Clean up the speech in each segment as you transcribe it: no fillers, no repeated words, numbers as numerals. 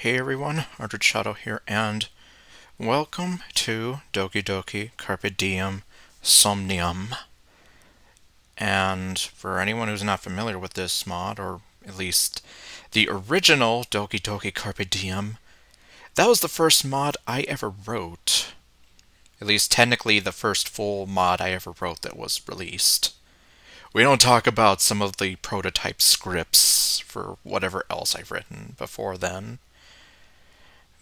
Hey everyone, ArdrethShadow here, and welcome to Doki Doki Carpe Diem Somnium. And for anyone who's not familiar with this mod, or at least the original Doki Doki Carpe Diem, that was the first mod I ever wrote. At least technically the first full mod I ever wrote that was released. We don't talk about some of the prototype scripts for whatever else I've written before then.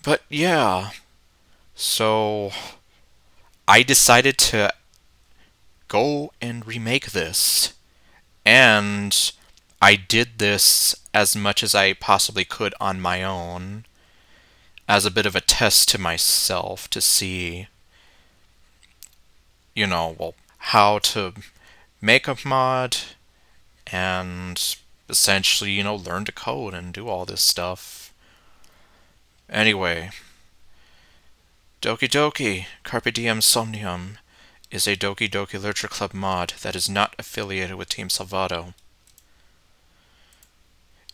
But yeah, so I decided to go and remake this. And I did this as much as I possibly could on my own, as a bit of a test to myself to see, how to make a mod and essentially, learn to code and do all this stuff. Anyway, Doki Doki Carpe Diem Somnium is a Doki Doki Literature Club mod that is not affiliated with Team Salvato.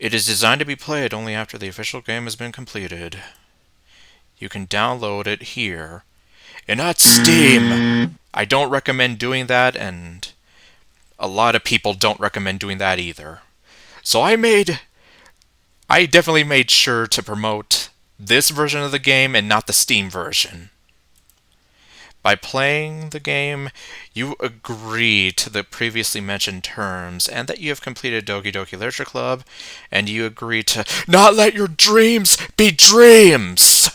It is designed to be played only after the official game has been completed. You can download it here, and not Steam! I don't recommend doing that, and a lot of people don't recommend doing that either. So I definitely made sure to promote this version of the game and not the Steam version. By playing the game, you agree to the previously mentioned terms and that you have completed Doki Doki Literature Club, and you agree to not let your dreams be dreams!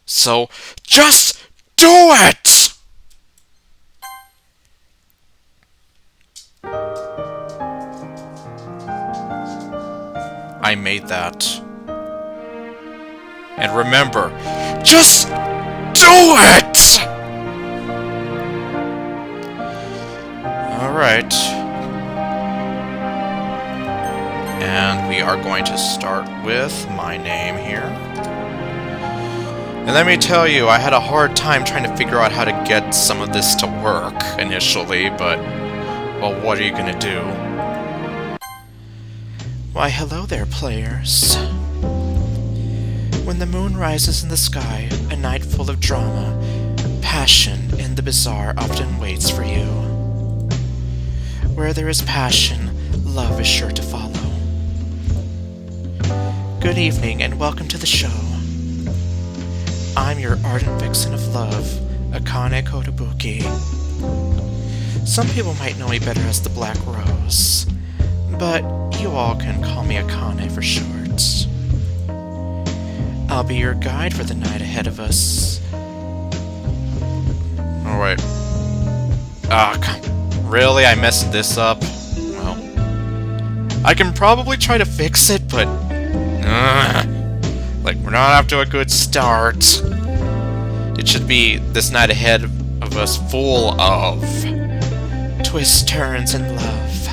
So, just do it! I made that. And remember, just do it! Alright. And we are going to start with my name here. And let me tell you, I had a hard time trying to figure out how to get some of this to work initially, but, well, what are you gonna do? Why, hello there, players. When the moon rises in the sky, a night full of drama, passion and the bizarre often waits for you. Where there is passion, love is sure to follow. Good evening and welcome to the show. I'm your ardent vixen of love, Akane Kotobuki. Some people might know me better as the Black Rose, but you all can call me Akane for short. I'll be your guide for the night ahead of us. Oh, wait. Really? I messed this up? Well, I can probably try to fix it, but... we're not off to a good start. It should be this night ahead of us full of... twists, turns, and love.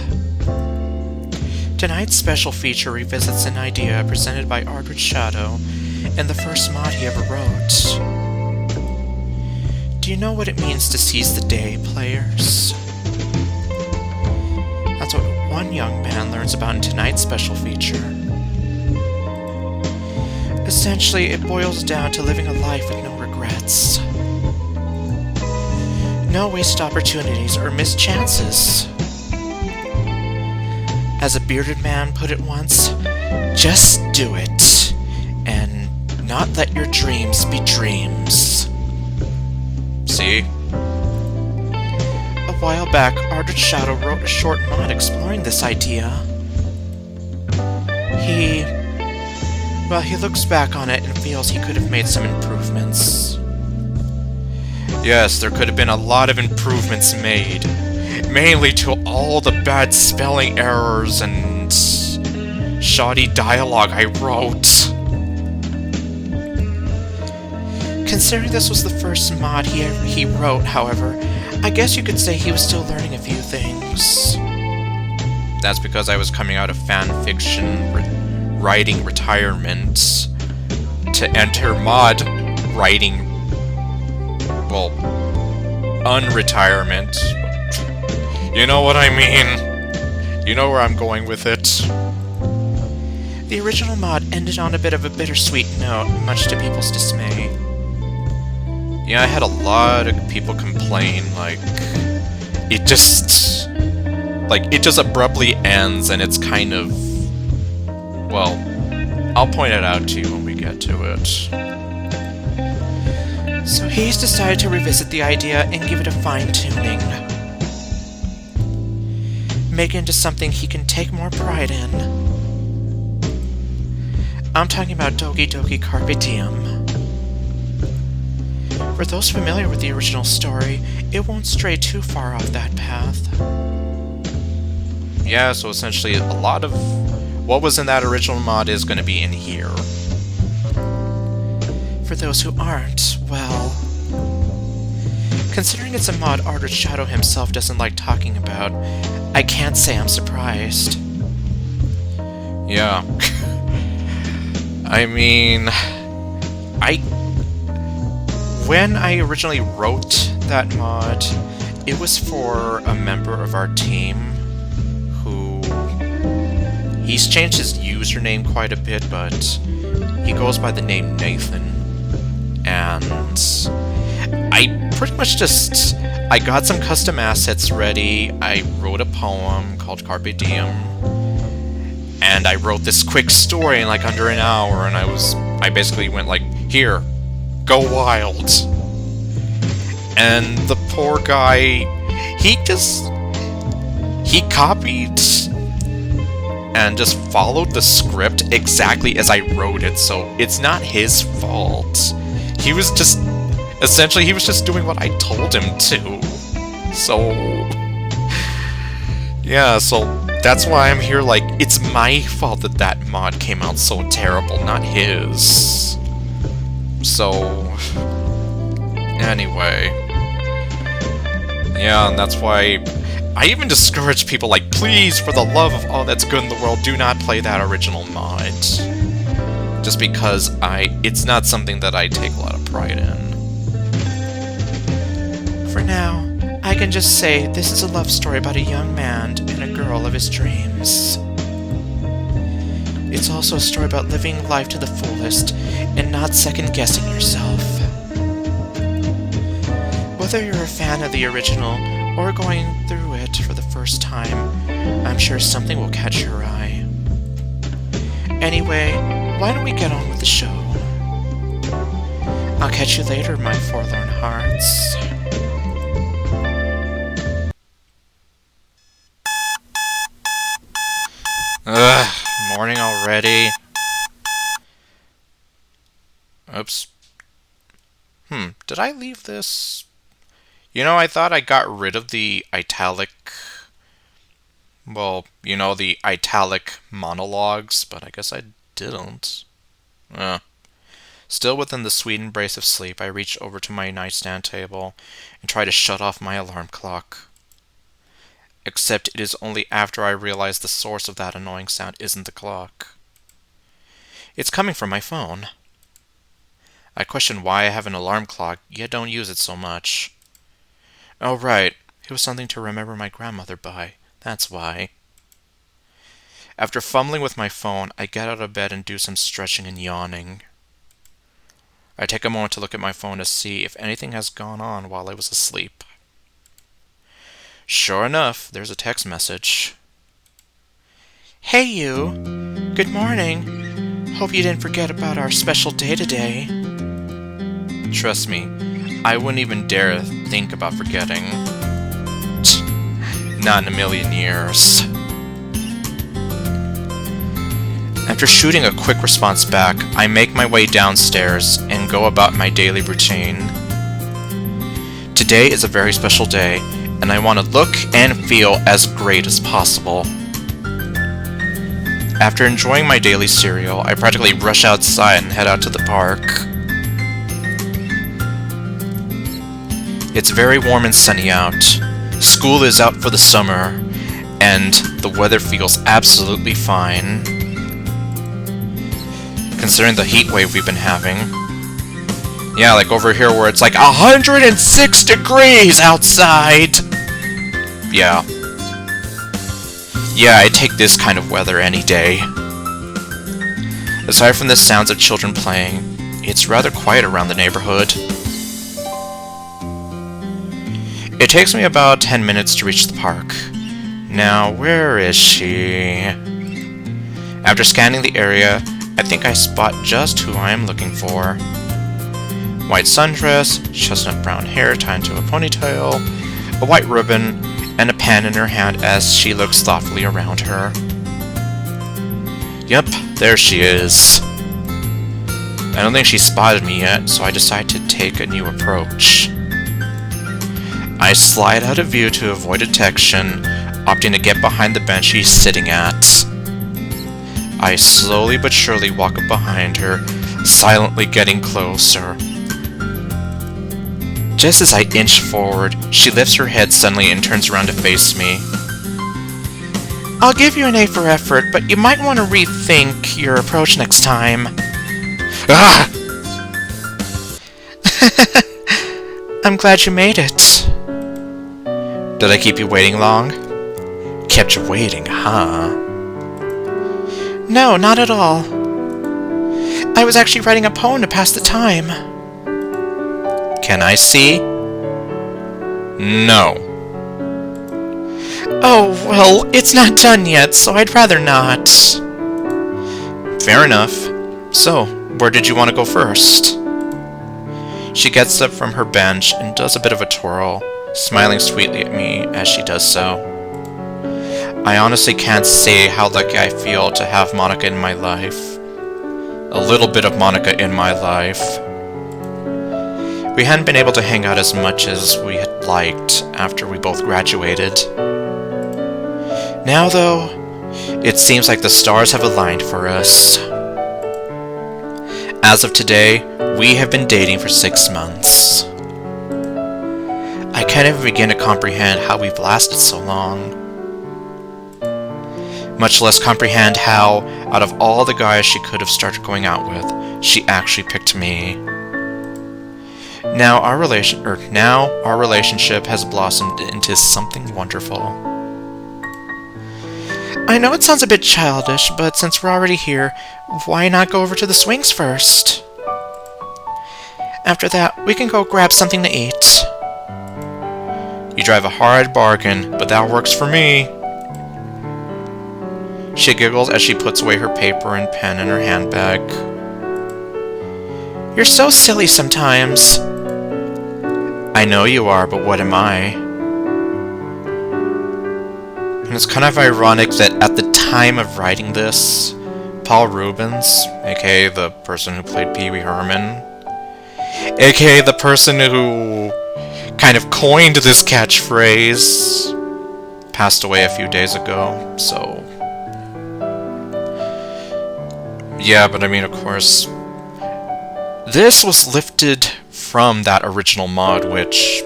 Tonight's special feature revisits an idea presented by ArdrethShadow and the first mod he ever wrote. Do you know what it means to seize the day, players? That's what one young man learns about in tonight's special feature. Essentially, it boils down to living a life with no regrets. No wasted opportunities or missed chances. As a bearded man put it once, just do it, and not let your dreams be dreams. See? A while back, ArdrethShadow wrote a short mod exploring this idea. He looks back on it and feels he could have made some improvements. Yes, there could have been a lot of improvements made. Mainly to all the bad spelling errors and shoddy dialogue I wrote. Considering this was the first mod he wrote, however, I guess you could say he was still learning a few things. That's because I was coming out of fanfiction writing retirement to enter mod writing, well, unretirement. You know what I mean. You know where I'm going with it. The original mod ended on a bit of a bittersweet note, much to people's dismay. Yeah, I had a lot of people complain, like, it just abruptly ends, and it's kind of, well, I'll point it out to you when we get to it. So he's decided to revisit the idea and give it a fine-tuning. Make it into something he can take more pride in. I'm talking about Doki Doki Carpe Diem. For those familiar with the original story, it won't stray too far off that path. Yeah, so essentially a lot of what was in that original mod is going to be in here. For those who aren't, well... Considering it's a mod ArdrethShadow himself doesn't like talking about, I can't say I'm surprised. Yeah. I mean... When I originally wrote that mod, it was for a member of our team who... He's changed his username quite a bit, but he goes by the name Nathan. And I pretty much just... I got some custom assets ready, I wrote a poem called Carpe Diem, and I wrote this quick story in like under an hour, and I basically went like, here, go wild. And the poor guy, he copied and just followed the script exactly as I wrote it, so it's not his fault. He was just, essentially, he was just doing what I told him to. So, yeah, so that's why I'm here, like, it's my fault that that mod came out so terrible, not his. So, anyway. Yeah, and that's why I even discourage people, like, please, for the love of all that's good in the world, do not play that original mod. Just because it's not something that I take a lot of pride in. For now, I can just say this is a love story about a young man and a girl of his dreams. It's also a story about living life to the fullest and not second-guessing yourself. Whether you're a fan of the original or going through it for the first time, I'm sure something will catch your eye. Anyway, why don't we get on with the show? I'll catch you later, my forlorn hearts. Ugh, morning already. Oops. Did I leave this? You know, I thought I got rid of the italic... Well, you know, the italic monologues, but I guess I didn't. Still within the sweet embrace of sleep, I reach over to my nightstand table and try to shut off my alarm clock. Except it is only after I realize the source of that annoying sound isn't the clock. It's coming from my phone. I question why I have an alarm clock, yet don't use it so much. Oh right, it was something to remember my grandmother by. That's why. After fumbling with my phone, I get out of bed and do some stretching and yawning. I take a moment to look at my phone to see if anything has gone on while I was asleep. Sure enough, there's a text message. Hey you! Good morning! Hope you didn't forget about our special day today. Trust me, I wouldn't even dare think about forgetting. Not in a million years. After shooting a quick response back, I make my way downstairs and go about my daily routine. Today is a very special day, and I want to look and feel as great as possible. After enjoying my daily cereal, I practically rush outside and head out to the park. It's very warm and sunny out. School is out for the summer, and the weather feels absolutely fine. Considering the heat wave we've been having. Yeah, like over here where it's like 106 degrees outside! Yeah. Yeah, I take this kind of weather any day. Aside from the sounds of children playing, it's rather quiet around the neighborhood. It takes me about 10 minutes to reach the park. Now, where is she? After scanning the area, I think I spot just who I am looking for. White sundress, chestnut brown hair tied into a ponytail, a white ribbon, and a pen in her hand as she looks thoughtfully around her. Yep, there she is. I don't think she spotted me yet, so I decide to take a new approach. I slide out of view to avoid detection, opting to get behind the bench she's sitting at. I slowly but surely walk up behind her, silently getting closer. Just as I inch forward, she lifts her head suddenly and turns around to face me. I'll give you an A for effort, but you might want to rethink your approach next time. Ah! I'm glad you made it. Did I keep you waiting long? Kept you waiting, huh? No, not at all. I was actually writing a poem to pass the time. Can I see? No. Oh, well, it's not done yet, so I'd rather not. Fair enough. So, where did you want to go first? She gets up from her bench and does a bit of a twirl, smiling sweetly at me as she does so. I honestly can't say how lucky I feel to have Monika in my life. A little bit of Monika in my life. We hadn't been able to hang out as much as we had liked after we both graduated. Now, though, it seems like the stars have aligned for us. As of today, we have been dating for 6 months. I can't even begin to comprehend how we've lasted so long. Much less comprehend how, out of all the guys she could have started going out with, she actually picked me. Now our relationship has blossomed into something wonderful. I know it sounds a bit childish, but since we're already here, why not go over to the swings first? After that, we can go grab something to eat. You drive a hard bargain, but that works for me. She giggles as she puts away her paper and pen in her handbag. You're so silly sometimes. I know you are, but what am I? And it's kind of ironic that at the time of writing this, Paul Rubens, aka the person who played Pee Wee Herman, aka the person who kind of coined this catchphrase, passed away a few days ago, so... Yeah, but I mean, of course, this was lifted from that original mod, which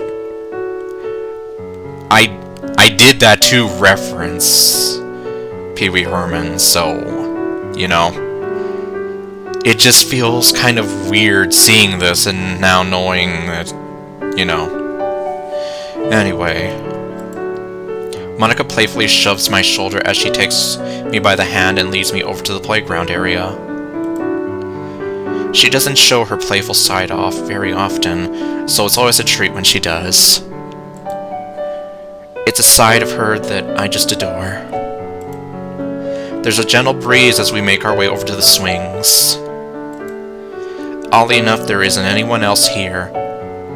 I did that to reference Pee Wee Herman, so, you know, it just feels kind of weird seeing this and now knowing that, you know. Anyway, Monika playfully shoves my shoulder as she takes me by the hand and leads me over to the playground area. She doesn't show her playful side off very often, so it's always a treat when she does. It's a side of her that I just adore. There's a gentle breeze as we make our way over to the swings. Oddly enough, there isn't anyone else here.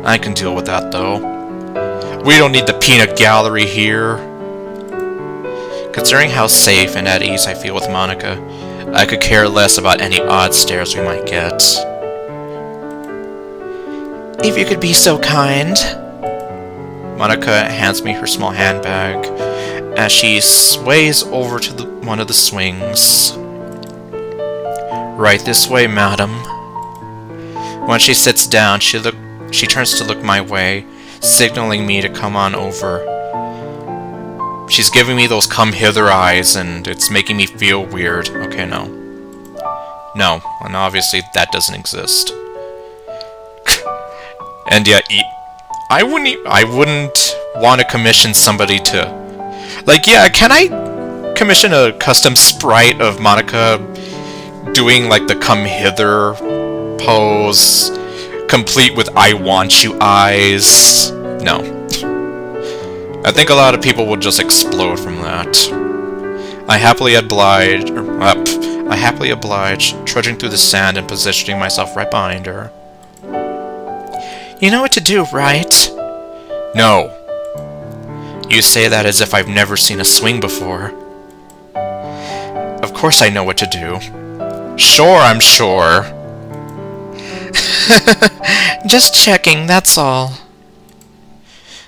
I can deal with that, though. We don't need the peanut gallery here. Considering how safe and at ease I feel with Monika, I could care less about any odd stares we might get. If you could be so kind. Monika hands me her small handbag as she sways over to one of the swings. Right this way, madam. When she sits down, she turns to look my way, signaling me to come on over. She's giving me those come hither eyes, and it's making me feel weird. Okay, no. No, and obviously that doesn't exist. And yet, I wouldn't want to commission somebody to... Like, yeah, can I commission a custom sprite of Monika doing like the come hither pose, complete with I want you eyes. No. I think a lot of people would just explode from that. I happily obliged, trudging through the sand and positioning myself right behind her. You know what to do, right? No. You say that as if I've never seen a swing before. Of course I know what to do. Sure, I'm sure. Just checking, that's all.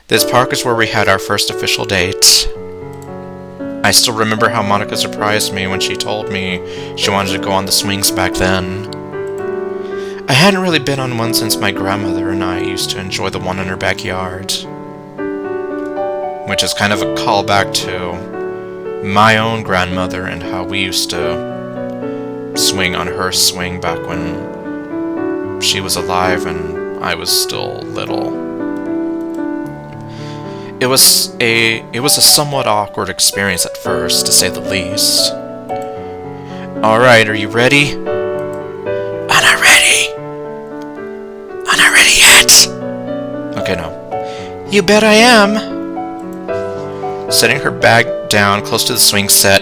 This park is where we had our first official date. I still remember how Monika surprised me when she told me she wanted to go on the swings back then. I hadn't really been on one since my grandmother and I used to enjoy the one in her backyard. Which is kind of a callback to my own grandmother and how we used to swing on her swing back when she was alive and I was still little. It was a somewhat awkward experience at first, to say the least. Alright, are you ready? I'm not ready! I'm not ready yet! Okay, no. You bet I am! Setting her bag down close to the swing set,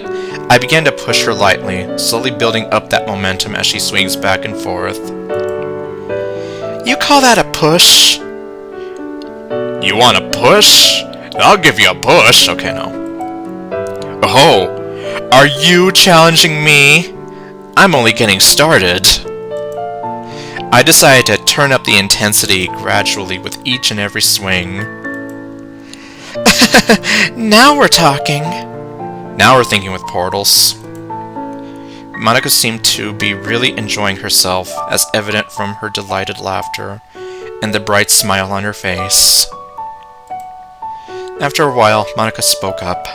I began to push her lightly, slowly building up that momentum as she swings back and forth. You call that a push? You want a push? I'll give you a push. Okay, no. Oh, are you challenging me? I'm only getting started. I decided to turn up the intensity gradually with each and every swing. Now we're talking. Now we're thinking with portals. Monika seemed to be really enjoying herself, as evident from her delighted laughter and the bright smile on her face. After a while, Monika spoke up.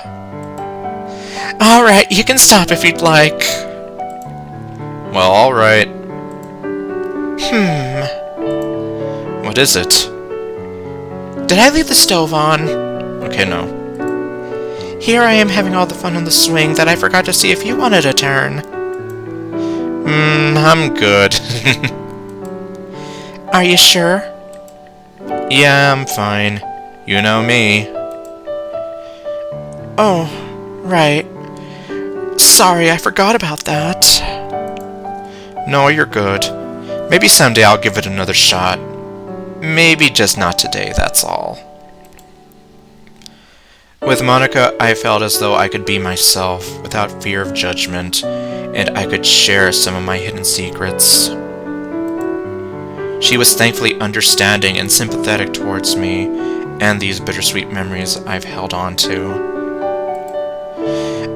Alright, you can stop if you'd like. Well, alright. What is it? Did I leave the stove on? Okay, no. Here I am having all the fun on the swing that I forgot to see if you wanted a turn. I'm good. Are you sure? Yeah, I'm fine. You know me. Oh, right. Sorry, I forgot about that. No, you're good. Maybe someday I'll give it another shot. Maybe just not today, that's all. With Monika, I felt as though I could be myself, without fear of judgment, and I could share some of my hidden secrets. She was thankfully understanding and sympathetic towards me, and these bittersweet memories I've held on to.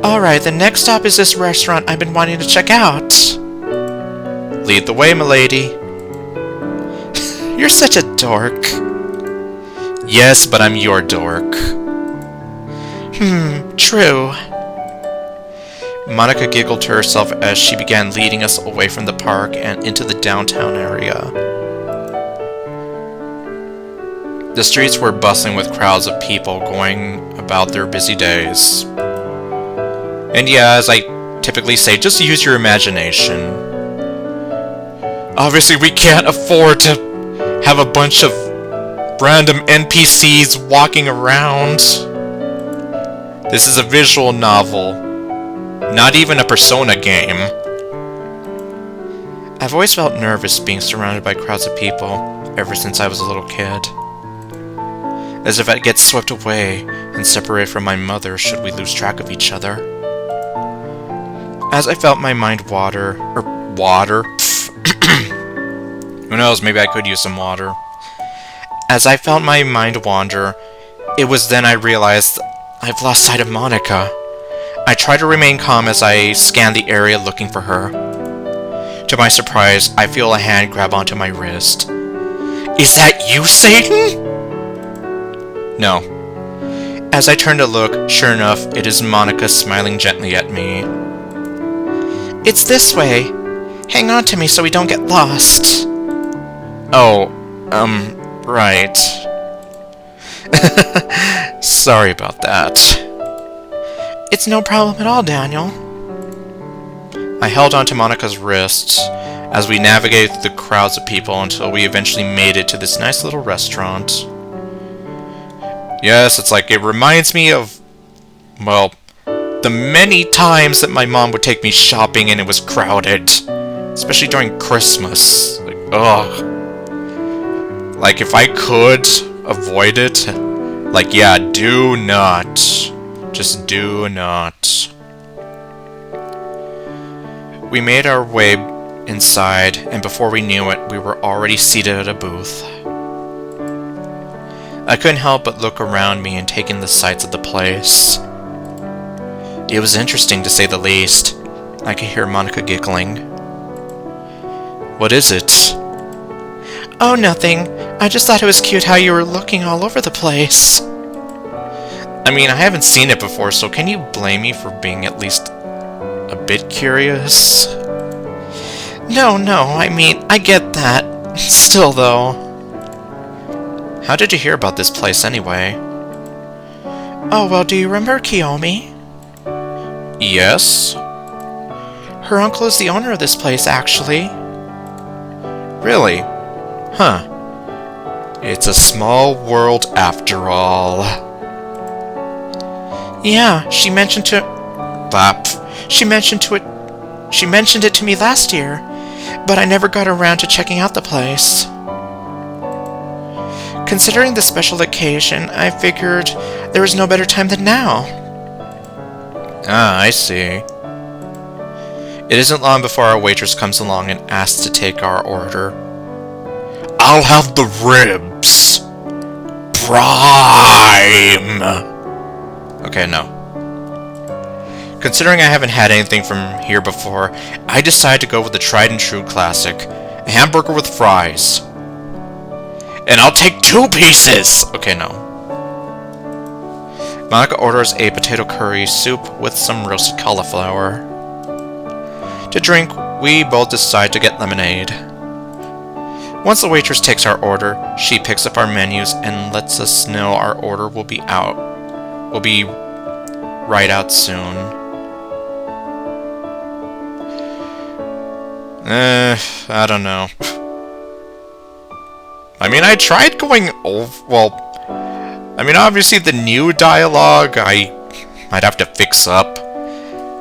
Alright, the next stop is this restaurant I've been wanting to check out. Lead the way, milady. You're such a dork. Yes, but I'm your dork. True. Monika giggled to herself as she began leading us away from the park and into the downtown area. The streets were bustling with crowds of people going about their busy days. And yeah, as I typically say, just use your imagination. Obviously, we can't afford to have a bunch of random NPCs walking around. This is a visual novel, not even a Persona game. I've always felt nervous being surrounded by crowds of people ever since I was a little kid. As if I'd get swept away and separated from my mother should we lose track of each other. As I felt my mind water. Who knows, maybe I could use some water. As I felt my mind wander, it was then I realized I've lost sight of Monika. I tried to remain calm as I scanned the area looking for her. To my surprise, I feel a hand grab onto my wrist. Is that you, Satan? No. As I turn to look, sure enough, it is Monika smiling gently at me. It's this way. Hang on to me so we don't get lost. Oh, right. Sorry about that. It's no problem at all, Daniel. I held onto Monika's wrist as we navigated through the crowds of people until we eventually made it to this nice little restaurant. Yes, it's like, it reminds me of, well, the many times that my mom would take me shopping and it was crowded. Especially during Christmas. Like, ugh. Like, if I could avoid it, like, yeah, do not. Just do not. We made our way inside, and before we knew it, we were already seated at a booth. I couldn't help but look around me and take in the sights of the place. It was interesting, to say the least. I could hear Monika giggling. What is it? Oh, nothing. I just thought it was cute how you were looking all over the place. I mean, I haven't seen it before, so can you blame me for being at least a bit curious? No, I mean, I get that. Still, though. How did you hear about this place, anyway? Oh, well, do you remember Kiyomi? Yes? Her uncle is the owner of this place, actually. Really? Huh. It's a small world after all. Yeah, she mentioned it to me last year, but I never got around to checking out the place. Considering the special occasion, I figured there was no better time than now. Ah, I see. It isn't long before our waitress comes along and asks to take our order. I'll have the ribs. Prime. Okay, no. Considering I haven't had anything from here before, I decide to go with the tried and true classic, a hamburger with fries. And I'll take 2 pieces! Okay, no. Monika orders a potato curry soup with some roasted cauliflower. To drink, we both decide to get lemonade. Once the waitress takes our order, she picks up our menus and lets us know our order will be right out soon. I don't know. I mean, I tried going over, well, I mean, obviously the new dialogue I might have to fix up.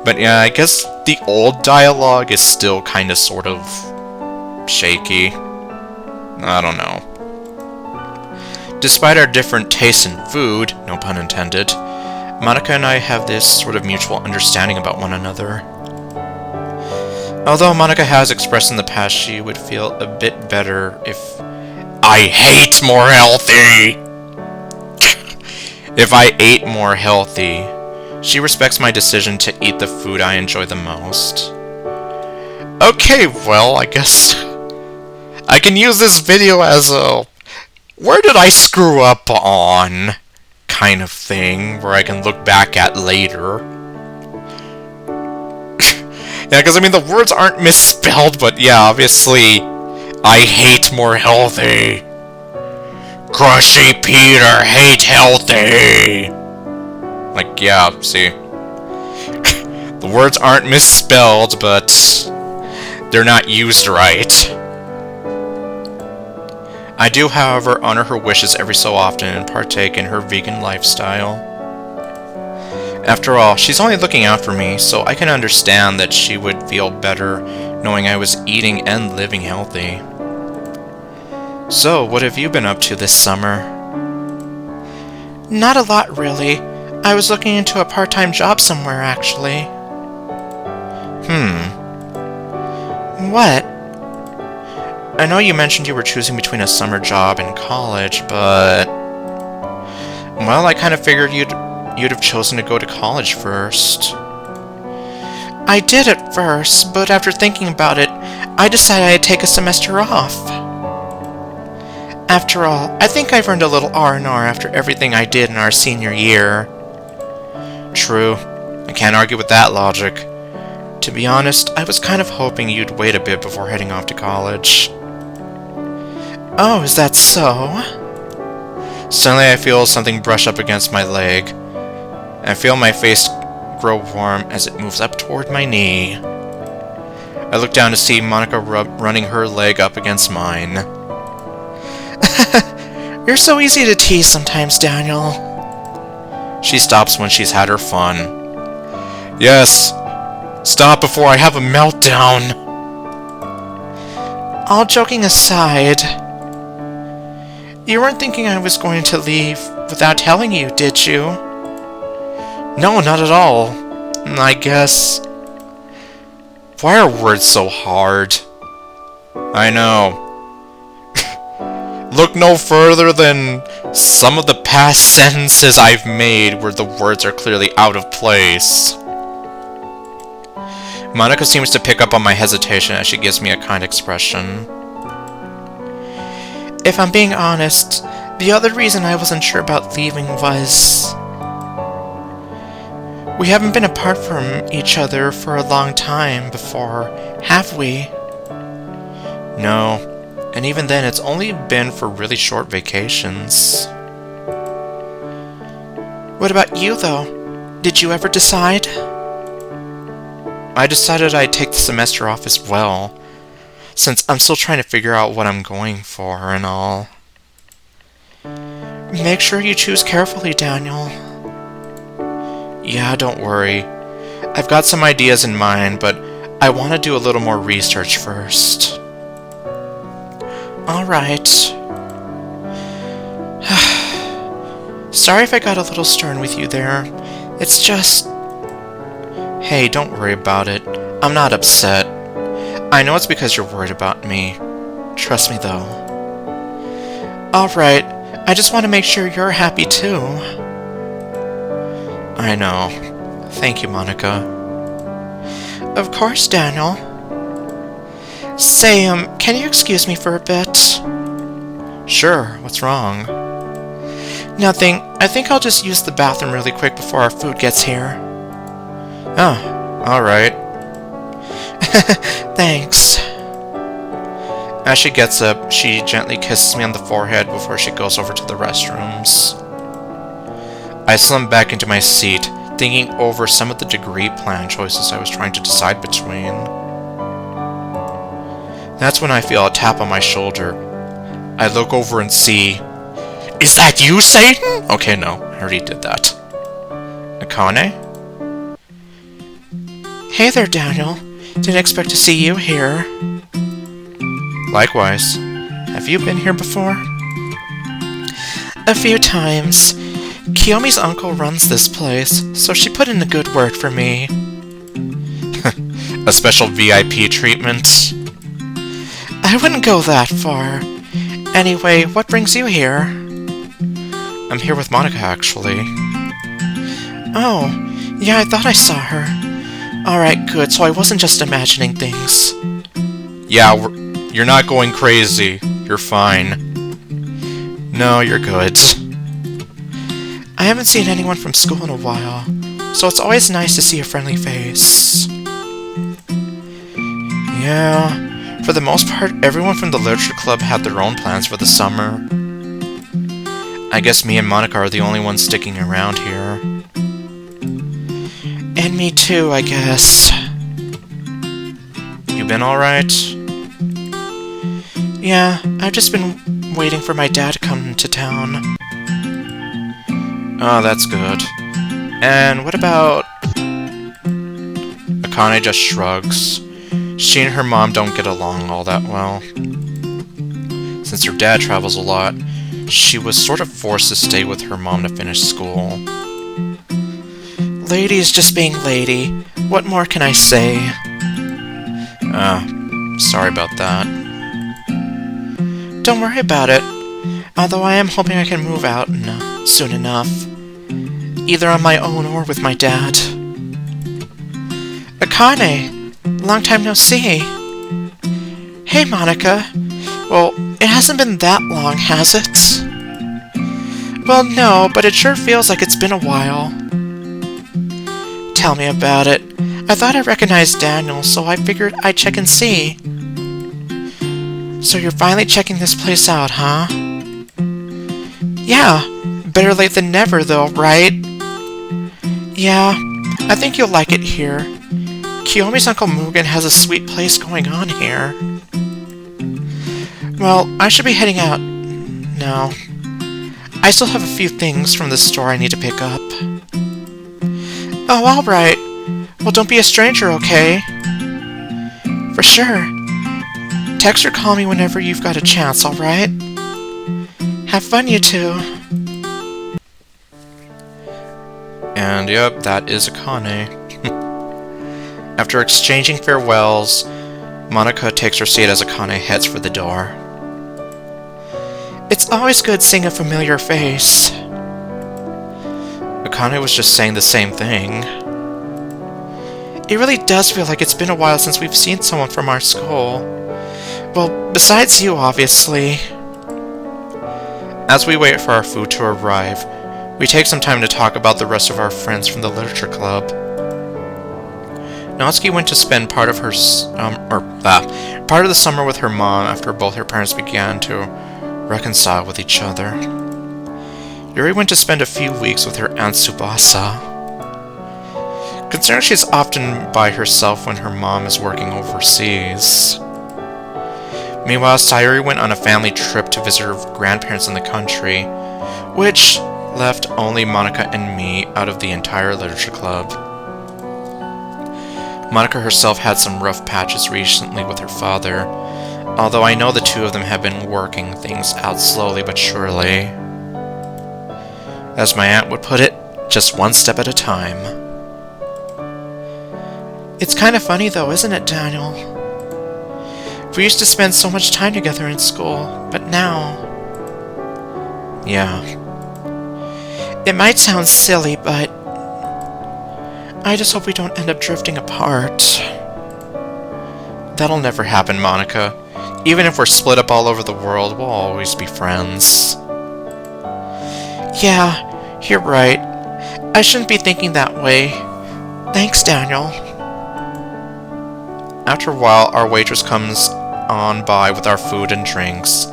But yeah, I guess the old dialogue is still kind of sort of shaky. I don't know. Despite our different tastes in food, no pun intended, Monika and I have this sort of mutual understanding about one another. Although Monika has expressed in the past she would feel a bit better if I hate more healthy! If I ate more healthy, she respects my decision to eat the food I enjoy the most. Okay, well, I guess I can use this video as a where did I screw up on kind of thing, where I can look back at later. Yeah, because I mean, the words aren't misspelled, but yeah, obviously, I hate more healthy. Crushy Peter hate healthy. Like, yeah, see. The words aren't misspelled, but they're not used right. I do, however, honor her wishes every so often and partake in her vegan lifestyle. After all, she's only looking out for me, so I can understand that she would feel better knowing I was eating and living healthy. So, what have you been up to this summer? Not a lot, really. I was looking into a part-time job somewhere, actually. What? I know you mentioned you were choosing between a summer job and college, but... well, I kind of figured you'd have chosen to go to college first. I did at first, but after thinking about it, I decided I'd take a semester off. After all, I think I've earned a little R&R after everything I did in our senior year. True. I can't argue with that logic. To be honest, I was kind of hoping you'd wait a bit before heading off to college. Oh, is that so? Suddenly I feel something brush up against my leg. I feel my face grow warm as it moves up toward my knee. I look down to see Monika running her leg up against mine. You're so easy to tease sometimes, Daniel. She stops when she's had her fun. Yes, stop before I have a meltdown. All joking aside, you weren't thinking I was going to leave without telling you, did you? No, not at all. I guess... Why are words so hard? I know. Look no further than some of the past sentences I've made where the words are clearly out of place. Monika seems to pick up on my hesitation as she gives me a kind expression. If I'm being honest, the other reason I wasn't sure about leaving was... we haven't been apart from each other for a long time before, have we? No, and even then it's only been for really short vacations. What about you, though? Did you ever decide? I decided I'd take the semester off as well, since I'm still trying to figure out what I'm going for and all. Make sure you choose carefully, Daniel. Yeah, don't worry. I've got some ideas in mind, but I want to do a little more research first. Alright. Sorry if I got a little stern with you there. It's just... Hey, don't worry about it. I'm not upset. I know it's because you're worried about me. Trust me, though. Alright, I just want to make sure you're happy, too. I know. Thank you, Monika. Of course, Daniel. Say, can you excuse me for a bit? Sure, what's wrong? Nothing. I think I'll just use the bathroom really quick before our food gets here. Oh, alright. Thanks. As she gets up, she gently kisses me on the forehead before she goes over to the restrooms. I slump back into my seat, thinking over some of the degree plan choices I was trying to decide between. That's when I feel a tap on my shoulder. I look over and see... Is that you, Satan? Okay, no, I already did that. Akane? Hey there, Daniel. Didn't expect to see you here. Likewise. Have you been here before? A few times. Kiyomi's uncle runs this place, so she put in a good word for me. A special VIP treatment? I wouldn't go that far. Anyway, what brings you here? I'm here with Monika, actually. Oh, yeah, I thought I saw her. Alright, good, so I wasn't just imagining things. Yeah, you're not going crazy. You're fine. No, you're good. I haven't seen anyone from school in a while, so it's always nice to see a friendly face. Yeah, for the most part, everyone from the literature club had their own plans for the summer. I guess me and Monika are the only ones sticking around here. And me too, I guess. You been alright? Yeah, I've just been waiting for my dad to come to town. Oh, that's good. And what about... Akane just shrugs. She and her mom don't get along all that well. Since her dad travels a lot, she was sort of forced to stay with her mom to finish school. Lady's just being lady. What more can I say? Sorry about that. Don't worry about it. Although I am hoping I can move out soon enough. Either on my own or with my dad. Akane! Long time no see. Hey, Monika. Well, it hasn't been that long, has it? Well, no, but it sure feels like it's been a while. Tell me about it. I thought I recognized Daniel, so I figured I'd check and see. So you're finally checking this place out, huh? Yeah, better late than never, though, right? Yeah, I think you'll like it here. Kiyomi's Uncle Mugen has a sweet place going on here. Well, I should be heading out now. I still have a few things from the store I need to pick up. Oh, alright. Well, don't be a stranger, okay? For sure. Text or call me whenever you've got a chance, alright? Have fun, you two. And yep, that is Akane. After exchanging farewells, Monika takes her seat as Akane heads for the door. It's always good seeing a familiar face. Akane was just saying the same thing. It really does feel like it's been a while since we've seen someone from our school. Well, besides you, obviously. As we wait for our food to arrive, we take some time to talk about the rest of our friends from the literature club. Natsuki went to spend part of the summer with her mom after both her parents began to reconcile with each other. Yuri went to spend a few weeks with her Aunt Tsubasa. Considering she's often by herself when her mom is working overseas. Meanwhile, Sayuri went on a family trip to visit her grandparents in the country, which left only Monika and me out of the entire literature club. Monika herself had some rough patches recently with her father, although I know the two of them have been working things out slowly but surely. As my aunt would put it, just one step at a time. It's kind of funny though, isn't it, Daniel? We used to spend so much time together in school, but now... Yeah. It might sound silly, but... I just hope we don't end up drifting apart. That'll never happen, Monika. Even if we're split up all over the world, we'll always be friends. Yeah, you're right. I shouldn't be thinking that way. Thanks, Daniel. After a while, our waitress comes on by with our food and drinks,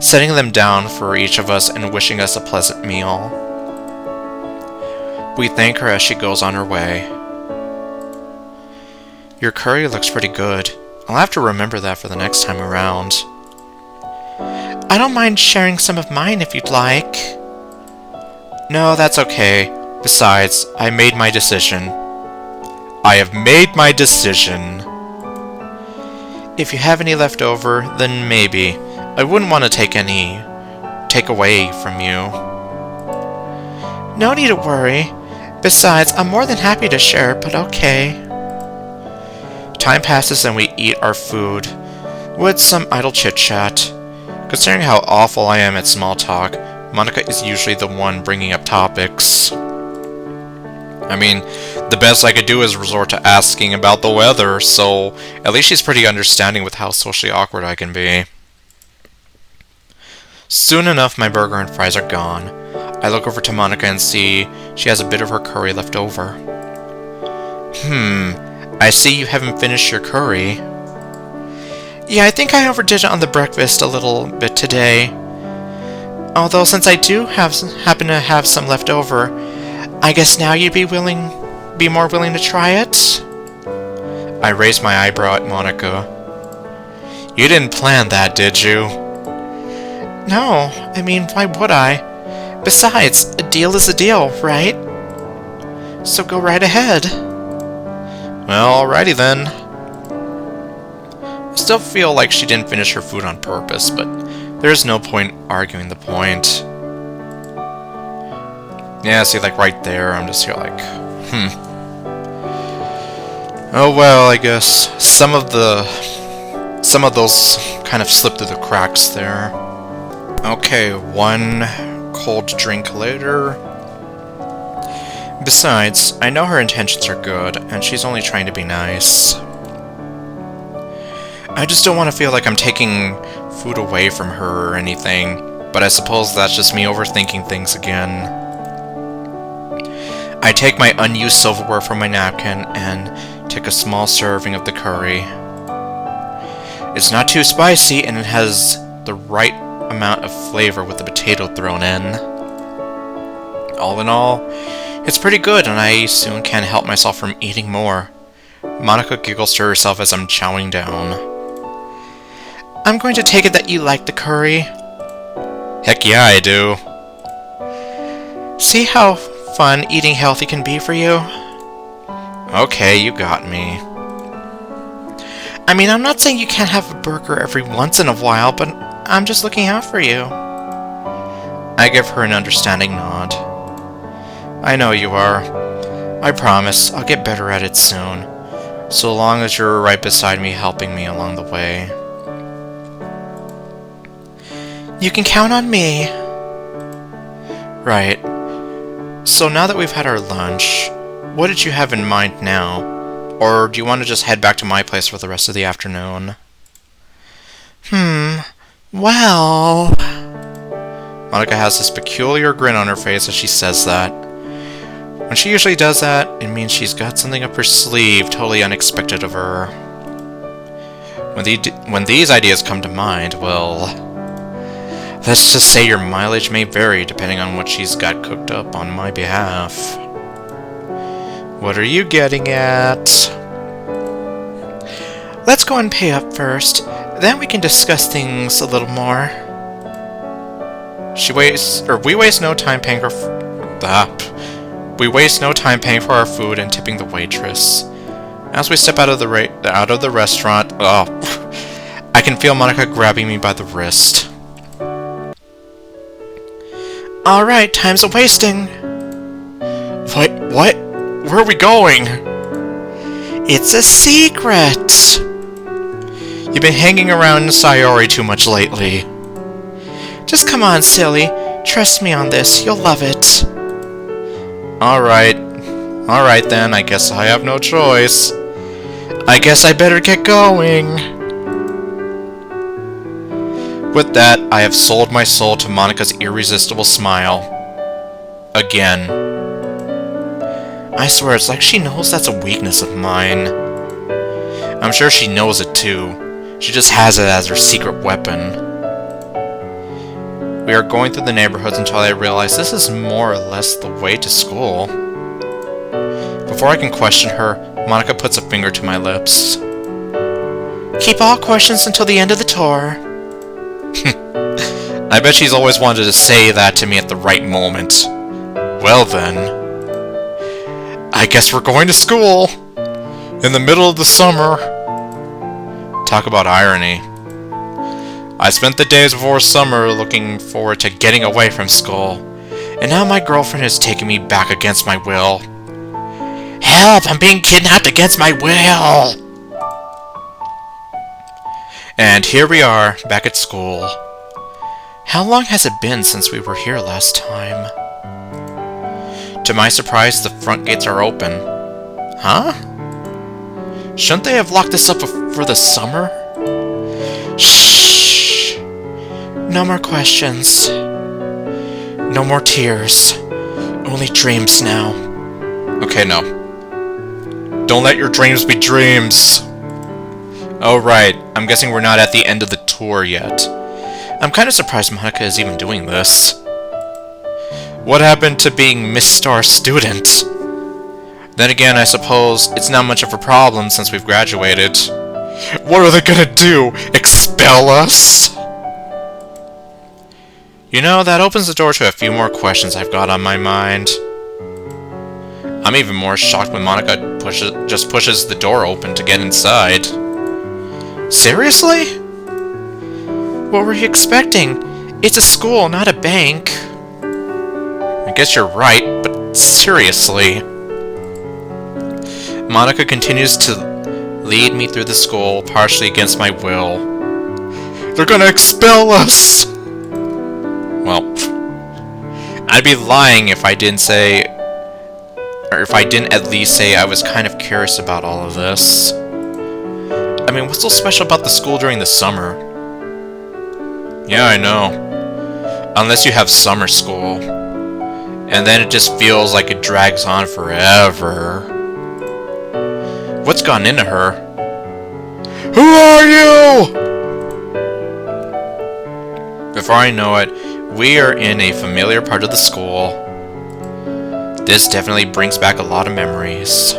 setting them down for each of us and wishing us a pleasant meal. We thank her as she goes on her way. Your curry looks pretty good. I'll have to remember that for the next time around. I don't mind sharing some of mine if you'd like. No, that's okay. Besides, I made my decision. I have made my decision. If you have any left over, then maybe. I wouldn't want to take away from you. No need to worry. Besides, I'm more than happy to share, but okay. Time passes and we eat our food, with some idle chit-chat. Considering how awful I am at small talk, Monika is usually the one bringing up topics. I mean, the best I could do is resort to asking about the weather, so at least she's pretty understanding with how socially awkward I can be. Soon enough, my burger and fries are gone. I look over to Monika and see she has a bit of her curry left over. I see you haven't finished your curry. Yeah, I think I overdid it on the breakfast a little bit today. Although since I do happen to have some left over, I guess now you'd be more willing to try it? I raised my eyebrow at Monika. You didn't plan that, did you? No, I mean, why would I? Besides, a deal is a deal, right? So go right ahead. Well, alrighty then. I still feel like she didn't finish her food on purpose, but there's no point arguing the point. Yeah, see, like right there, I'm just here like, Oh well, I guess some of those kind of slipped through the cracks there. Okay, one cold drink later. Besides, I know her intentions are good, and she's only trying to be nice. I just don't want to feel like I'm taking food away from her or anything, but I suppose that's just me overthinking things again. I take my unused silverware from my napkin and take a small serving of the curry. It's not too spicy, and it has the right amount of flavor with the potato thrown in. All in all, it's pretty good, and I soon can't help myself from eating more. Monika giggles to herself as I'm chowing down. I'm going to take it that you like the curry. Heck yeah, I do. See how fun eating healthy can be for you? Okay, you got me. I mean, I'm not saying you can't have a burger every once in a while, but I'm just looking out for you. I give her an understanding nod. I know you are. I promise, I'll get better at it soon. So long as you're right beside me, helping me along the way. You can count on me. Right. So now that we've had our lunch, what did you have in mind now? Or do you want to just head back to my place for the rest of the afternoon? Well... Monika has this peculiar grin on her face as she says that. When she usually does that, it means she's got something up her sleeve totally unexpected of her. When these ideas come to mind, well... let's just say your mileage may vary depending on what she's got cooked up on my behalf. What are you getting at? Let's go and pay up first. Then we can discuss things a little more. We waste no time paying for we waste no time paying for our food and tipping the waitress. As we step out of the restaurant, I can feel Monika grabbing me by the wrist. Alright, time's a-wasting. What? Where are we going? It's a secret! You've been hanging around Sayori too much lately. Just come on, silly. Trust me on this, you'll love it. Alright then, I guess I have no choice. I guess I better get going. With that, I have sold my soul to Monika's irresistible smile. Again. I swear, it's like she knows that's a weakness of mine. I'm sure she knows it too. She just has it as her secret weapon. We are going through the neighborhoods until I realize this is more or less the way to school. Before I can question her, Monika puts a finger to my lips. Keep all questions until the end of the tour. I bet she's always wanted to say that to me at the right moment. Well then, I guess we're going to school! In the middle of the summer! Talk about irony. I spent the days before summer looking forward to getting away from school, and now my girlfriend has taken me back against my will. Help! I'm being kidnapped against my will! And here we are, back at school. How long has it been since we were here last time? To my surprise, the front gates are open. Huh? Shouldn't they have locked this up for the summer? Shh! No more questions. No more tears. Only dreams now. Okay, no. Don't let your dreams be dreams! Oh right, I'm guessing we're not at the end of the tour yet. I'm kind of surprised Monika is even doing this. What happened to being Miss Star Student? Then again, I suppose it's not much of a problem since we've graduated. What are they gonna do? Expel us? You know, that opens the door to a few more questions I've got on my mind. I'm even more shocked when Monika just pushes the door open to get inside. Seriously? What were you expecting? It's a school, not a bank. I guess you're right, but seriously. Monika continues to lead me through the school, partially against my will. They're gonna expel us! Well, I'd be lying if I didn't say... or if I didn't at least say I was kind of curious about all of this. I mean, what's so special about the school during the summer? Yeah, I know. Unless you have summer school. And then it just feels like it drags on forever. What's gone into her? Who are you? Before I know it, we are in a familiar part of the school. This definitely brings back a lot of memories.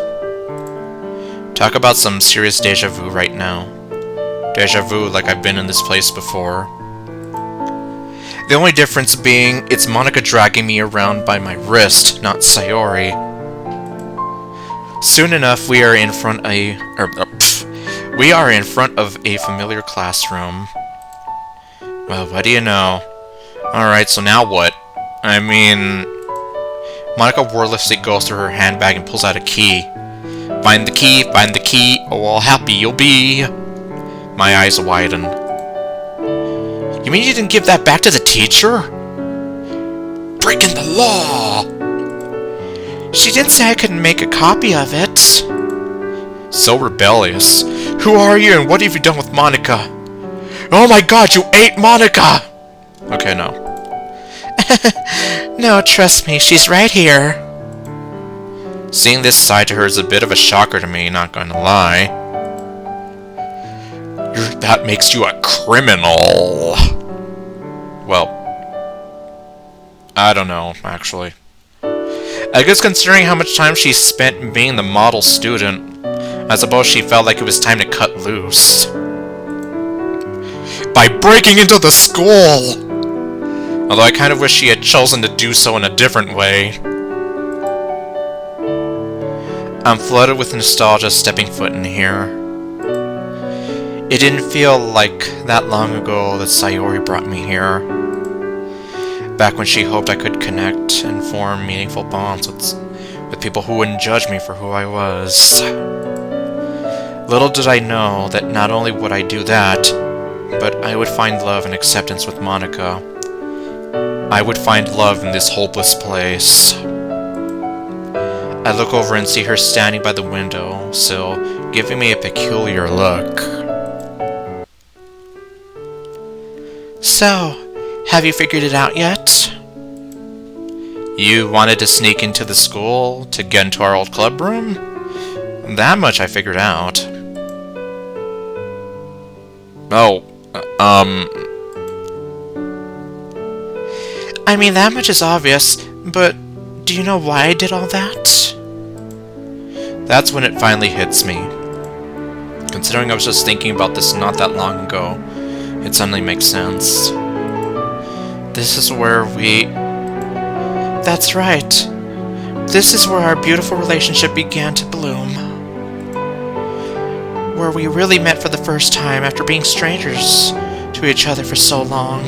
Talk about some serious deja vu right now. Deja vu like I've been in this place before. The only difference being, it's Monika dragging me around by my wrist, not Sayori. Soon enough, we are in front of a familiar classroom. Well, what do you know? Alright, so now what? I mean... Monika wordlessly goes through her handbag and pulls out a key. Find the key, oh, how happy you'll be! My eyes widen. You mean you didn't give that back to the teacher? Breaking the law! She didn't say I couldn't make a copy of it. So rebellious. Who are you and what have you done with Monika? Oh my god, you ate Monika! Okay, no. No, trust me, she's right here. Seeing this side to her is a bit of a shocker to me, not gonna lie. That makes you a criminal. Well, I don't know, actually. I guess considering how much time she spent being the model student, I suppose she felt like it was time to cut loose. By breaking into the school! Although I kind of wish she had chosen to do so in a different way. I'm flooded with nostalgia stepping foot in here. It didn't feel like that long ago that Sayori brought me here. Back when she hoped I could connect and form meaningful bonds with people who wouldn't judge me for who I was. Little did I know that not only would I do that, but I would find love and acceptance with Monika. I would find love in this hopeless place. I look over and see her standing by the window sill, giving me a peculiar look. So, have you figured it out yet? You wanted to sneak into the school to get into our old club room? That much I figured out. Oh, I mean, that much is obvious, but do you know why I did all that? That's when it finally hits me. Considering I was just thinking about this not that long ago, it suddenly makes sense. This is where we... That's right. This is where our beautiful relationship began to bloom. Where we really met for the first time after being strangers to each other for so long.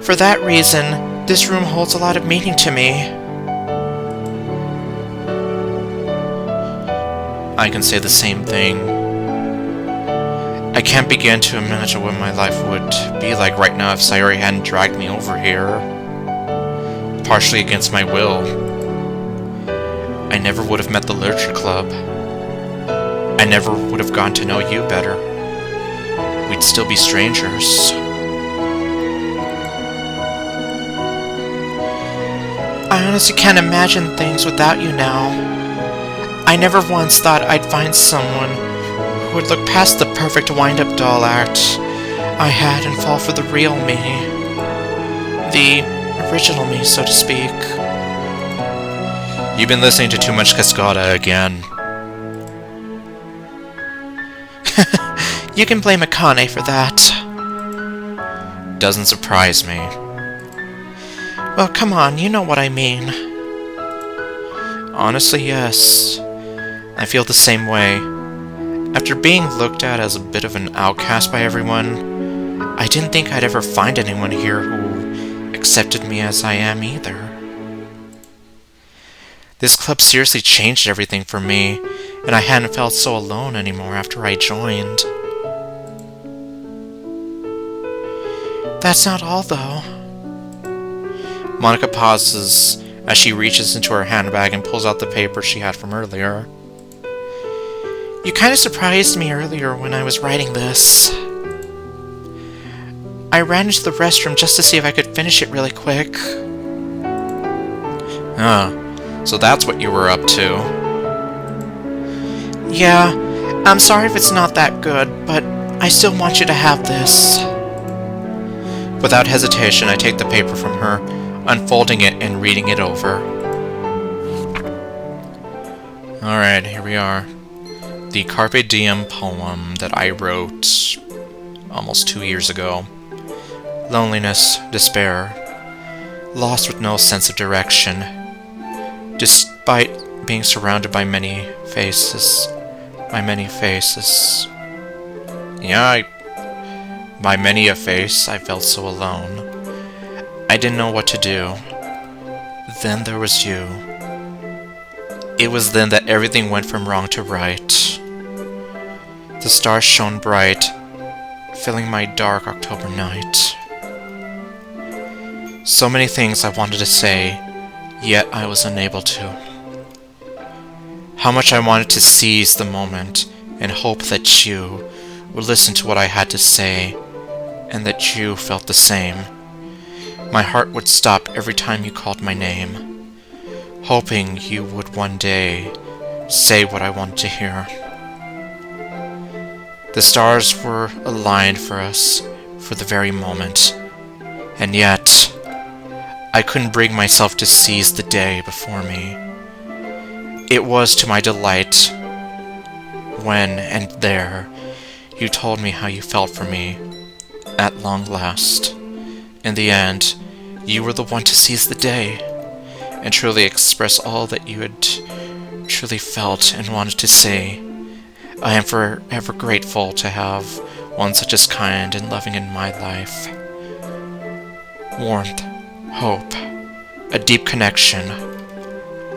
For that reason, this room holds a lot of meaning to me. I can say the same thing. I can't begin to imagine what my life would be like right now if Sayori hadn't dragged me over here. Partially against my will. I never would have met the literature club. I never would have gotten to know you better. We'd still be strangers. I honestly can't imagine things without you now. I never once thought I'd find someone who would look past the perfect wind-up doll act I had and fall for the real me. The original me, so to speak. You've been listening to too much Cascada again. You can blame Akane for that. Doesn't surprise me. Well, come on, you know what I mean. Honestly, yes. I feel the same way. After being looked at as a bit of an outcast by everyone, I didn't think I'd ever find anyone here who accepted me as I am either. This club seriously changed everything for me, and I hadn't felt so alone anymore after I joined. That's not all, though. Monika pauses as she reaches into her handbag and pulls out the paper she had from earlier. You kind of surprised me earlier when I was writing this. I ran into the restroom just to see if I could finish it really quick. So that's what you were up to. Yeah, I'm sorry if it's not that good, but I still want you to have this. Without hesitation, I take the paper from her, unfolding it and reading it over. Alright, here we are. The Carpe Diem poem that I wrote almost 2 years ago. Loneliness, despair, lost with no sense of direction. Despite being surrounded by many faces. Yeah, by many a face, I felt so alone. I didn't know what to do. Then there was you. It was then that everything went from wrong to right. The stars shone bright, filling my dark October night. So many things I wanted to say, yet I was unable to. How much I wanted to seize the moment and hope that you would listen to what I had to say, and that you felt the same. My heart would stop every time you called my name, hoping you would one day say what I wanted to hear. The stars were aligned for us for the very moment, and yet I couldn't bring myself to seize the day before me. It was to my delight when and there you told me how you felt for me at long last. In the end, you were the one to seize the day and truly express all that you had truly felt and wanted to say. I am forever grateful to have one such as kind and loving in my life. Warmth, hope, a deep connection.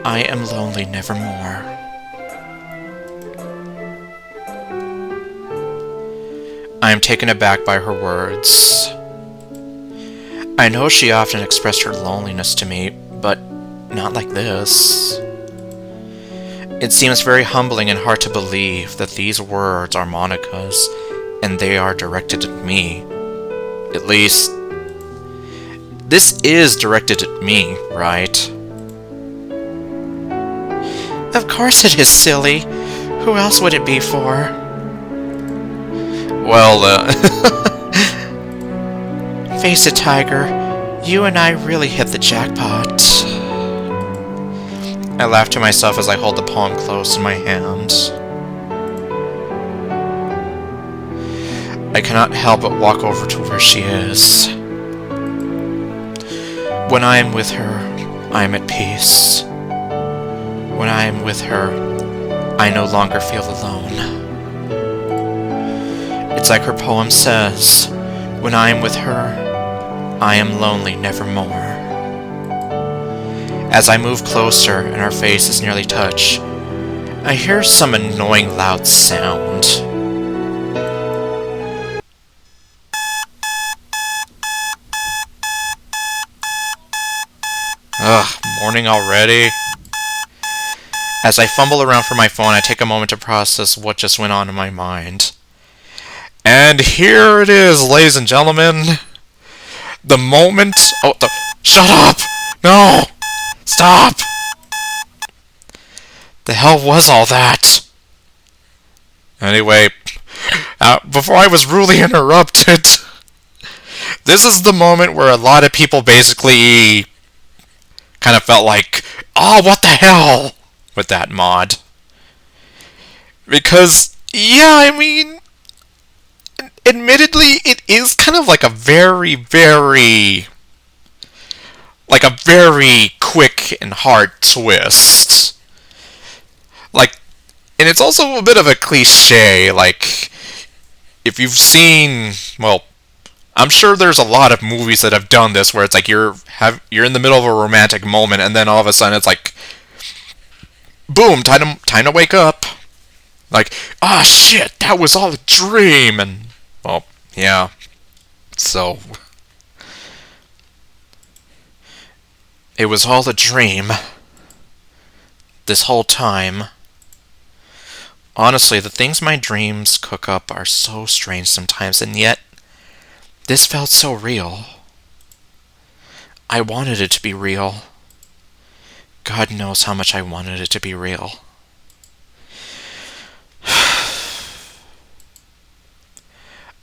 I am lonely nevermore. I am taken aback by her words. I know she often expressed her loneliness to me, but not like this. It seems very humbling and hard to believe that these words are Monika's, and they are directed at me. At least, this is directed at me, right? Of course it is, silly. Who else would it be for? Well, Face it, Tiger. You and I really hit the jackpot. I laugh to myself as I hold the poem close in my hands. I cannot help but walk over to where she is. When I am with her, I am at peace. When I am with her, I no longer feel alone. It's like her poem says, when I am with her, I am lonely nevermore. As I move closer and our faces nearly touch, I hear some annoying loud sound. Ugh, morning already? As I fumble around for my phone, I take a moment to process what just went on in my mind. And here it is, ladies and gentlemen. The moment... Shut up! No! Stop! The hell was all that? Anyway, before I was rudely interrupted, this is the moment where a lot of people basically kind of felt like, oh, what the hell with that mod. Because, yeah, I mean, admittedly, it is kind of like a very quick and hard twist. Like, and it's also a bit of a cliche, like, if you've seen, well, I'm sure there's a lot of movies that have done this where it's like you're in the middle of a romantic moment and then all of a sudden it's like, boom, time to wake up. Like, ah, shit, that was all a dream, and, well, yeah, so... It was all a dream. This whole time. Honestly, the things my dreams cook up are so strange sometimes, and yet, this felt so real. I wanted it to be real. God knows how much I wanted it to be real.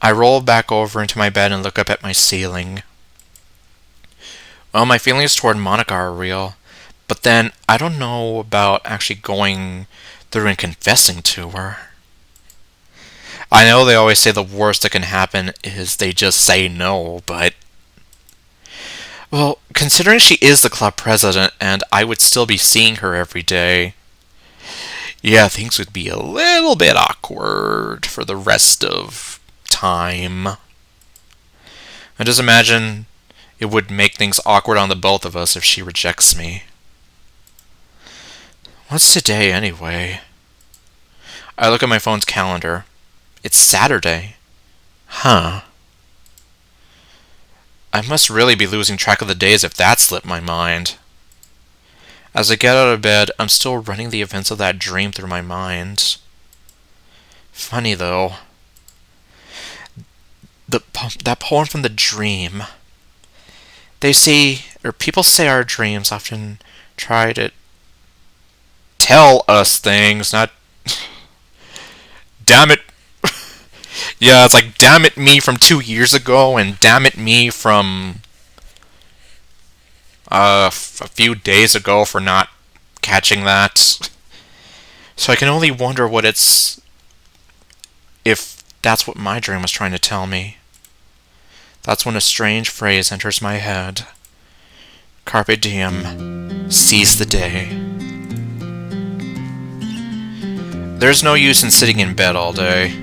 I roll back over into my bed and look up at my ceiling. Well, my feelings toward Monika are real, But then, I don't know about actually going through and confessing to her. I know they always say the worst that can happen is they just say no, but... Well, considering she is the club president and I would still be seeing her every day, yeah, things would be a little bit awkward for the rest of time. I just imagine it would make things awkward on the both of us if she rejects me. What's today, anyway? I look at my phone's calendar. It's Saturday. Huh. I must really be losing track of the days if that slipped my mind. As I get out of bed, I'm still running the events of that dream through my mind. Funny, though. That poem from the dream. People say our dreams often try to tell us things, not... Damn it. Yeah, it's like, damn it me from 2 years ago, and damn it me from a few days ago for not catching that. So I can only wonder if that's what my dream was trying to tell me. That's when a strange phrase enters my head. Carpe diem. Seize the day. There's no use in sitting in bed all day.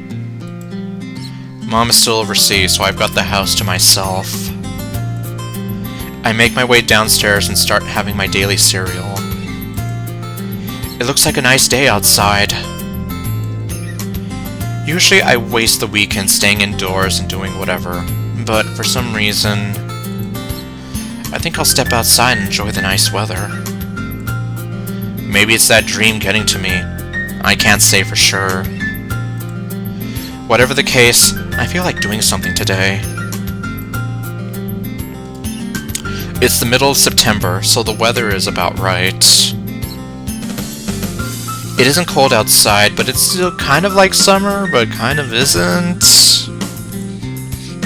Mom is still overseas, so I've got the house to myself. I make my way downstairs and start having my daily cereal. It looks like a nice day outside. Usually I waste the weekend staying indoors and doing whatever, but for some reason, I think I'll step outside and enjoy the nice weather. Maybe it's that dream getting to me. I can't say for sure. Whatever the case, I feel like doing something today. It's the middle of September, so the weather is about right. It isn't cold outside, but it's still kind of like summer, but kind of isn't.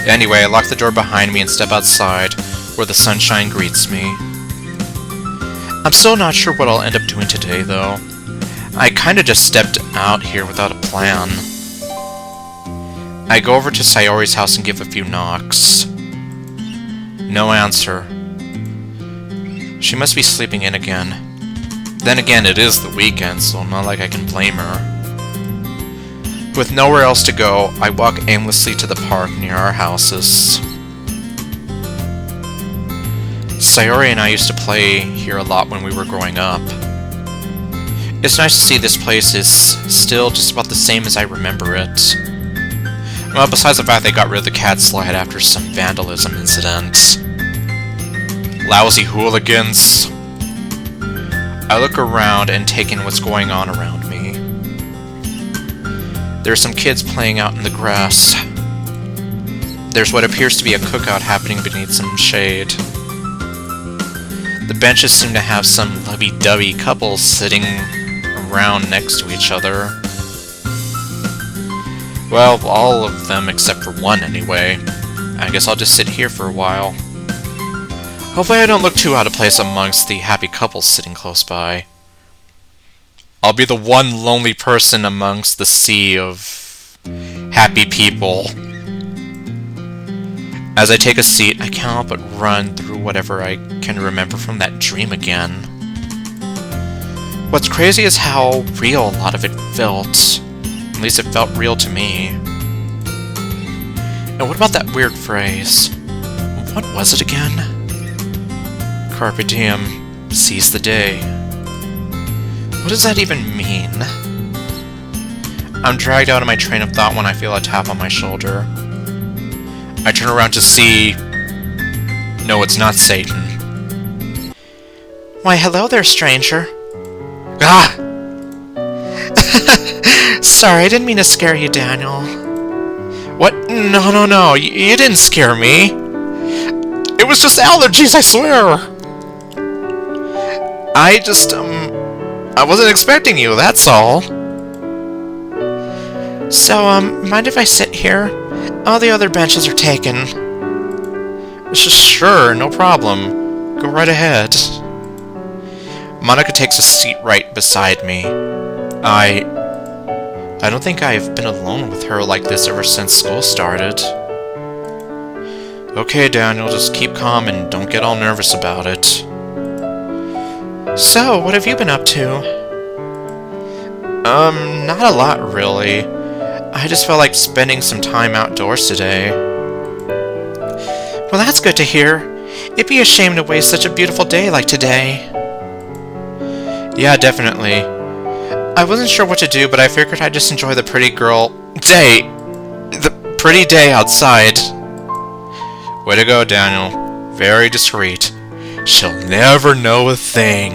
Anyway, I lock the door behind me and step outside, where the sunshine greets me. I'm still not sure what I'll end up doing today, though. I kinda just stepped out here without a plan. I go over to Sayori's house and give a few knocks. No answer. She must be sleeping in again. Then again, it is the weekend, so not like I can blame her. With nowhere else to go, I walk aimlessly to the park near our houses. Sayori and I used to play here a lot when we were growing up. It's nice to see this place is still just about the same as I remember it. Well, besides the fact they got rid of the cat slide after some vandalism incident. Lousy hooligans. I look around and take in what's going on around me. There are some kids playing out in the grass. There's what appears to be a cookout happening beneath some shade. The benches seem to have some lovey-dovey couples sitting around next to each other. Well, all of them except for one anyway. I guess I'll just sit here for a while. Hopefully I don't look too out of place amongst the happy couples sitting close by. I'll be the one lonely person amongst the sea of happy people. As I take a seat, I can't help but run through whatever I can remember from that dream again. What's crazy is how real a lot of it felt. At least it felt real to me. And what about that weird phrase? What was it again? Carpe diem, seize the day. What does that even mean? I'm dragged out of my train of thought when I feel a tap on my shoulder. I turn around to see... No, it's not Satan. Why, hello there, stranger. Ah! Sorry, I didn't mean to scare you, Daniel. What? No. You didn't scare me. It was just allergies, I swear. I wasn't expecting you, that's all. So, mind if I sit here? All the other benches are taken. Sure, no problem. Go right ahead. Monika takes a seat right beside me. I don't think I've been alone with her like this ever since school started. Okay, Daniel, just keep calm and don't get all nervous about it. So, what have you been up to? Not a lot, really. I just felt like spending some time outdoors today. Well, that's good to hear. It'd be a shame to waste such a beautiful day like today. Yeah, definitely. I wasn't sure what to do, but I figured I'd just enjoy the pretty day outside. Way to go, Daniel. Very discreet. She'll never know a thing.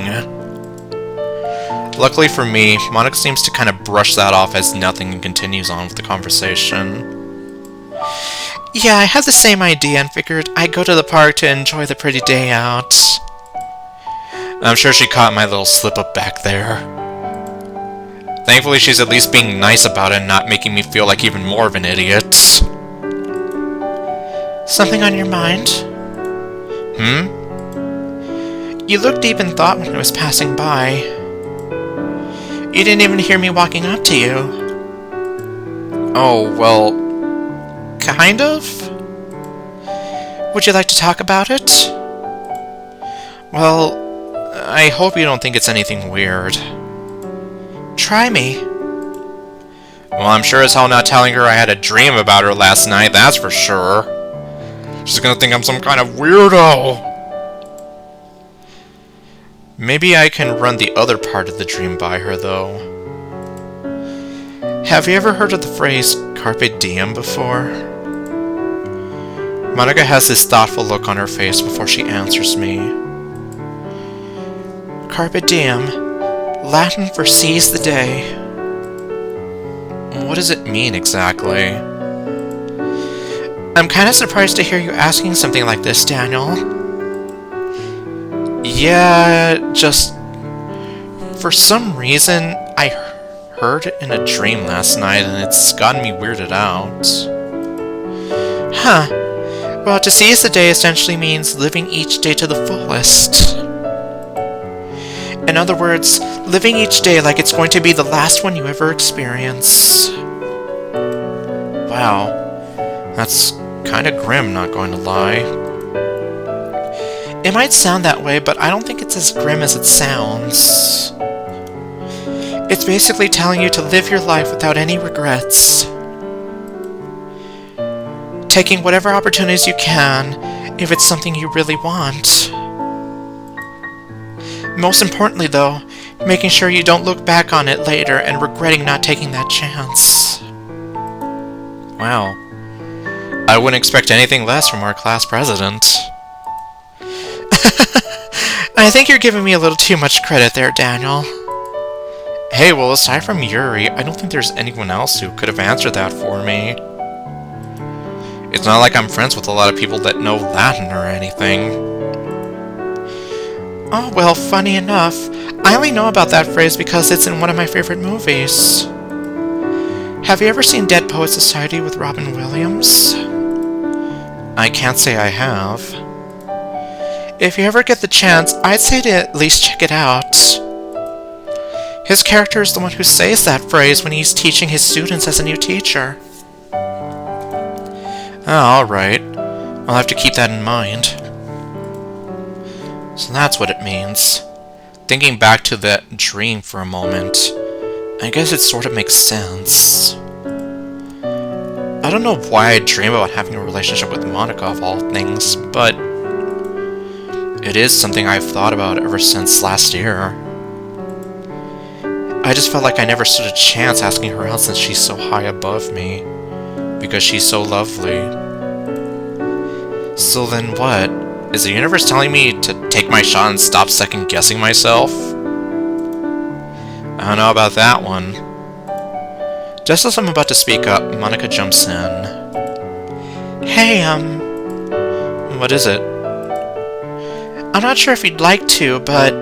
Luckily for me, Monika seems to kind of brush that off as nothing and continues on with the conversation. Yeah, I had the same idea and figured I'd go to the park to enjoy the pretty day out. I'm sure she caught my little slip-up back there. Thankfully, she's at least being nice about it and not making me feel like even more of an idiot. Something on your mind? You looked deep in thought when I was passing by. You didn't even hear me walking up to you. Oh, well... kind of? Would you like to talk about it? Well, I hope you don't think it's anything weird. Try me. Well, I'm sure as hell not telling her I had a dream about her last night, that's for sure. She's gonna think I'm some kind of weirdo. Maybe I can run the other part of the dream by her, though. Have you ever heard of the phrase Carpe Diem before? Monika has this thoughtful look on her face before she answers me. Carpe Diem, Latin for seize the day. What does it mean exactly? I'm kind of surprised to hear you asking something like this, Daniel. Yeah, just... for some reason, I heard it in a dream last night, and it's gotten me weirded out. Huh. Well, to seize the day essentially means living each day to the fullest. In other words, living each day like it's going to be the last one you ever experience. Wow. That's kinda grim, not going to lie. It might sound that way, but I don't think it's as grim as it sounds. It's basically telling you to live your life without any regrets. Taking whatever opportunities you can, if it's something you really want. Most importantly, though, making sure you don't look back on it later and regretting not taking that chance. Wow. I wouldn't expect anything less from our class president. I think you're giving me a little too much credit there, Daniel. Hey, well, aside from Yuri, I don't think there's anyone else who could have answered that for me. It's not like I'm friends with a lot of people that know Latin or anything. Oh, well, funny enough, I only know about that phrase because it's in one of my favorite movies. Have you ever seen Dead Poets Society with Robin Williams? I can't say I have. If you ever get the chance, I'd say to at least check it out. His character is the one who says that phrase when he's teaching his students as a new teacher. Oh, alright. I'll have to keep that in mind. So that's what it means. Thinking back to that dream for a moment, I guess it sort of makes sense. I don't know why I dream about having a relationship with Monika of all things, but it is something I've thought about ever since last year. I just felt like I never stood a chance asking her out since she's so high above me, because she's so lovely. So then what? Is the universe telling me to take my shot and stop second-guessing myself? I don't know about that one. Just as I'm about to speak up, Monika jumps in. Hey, What is it? I'm not sure if you'd like to, but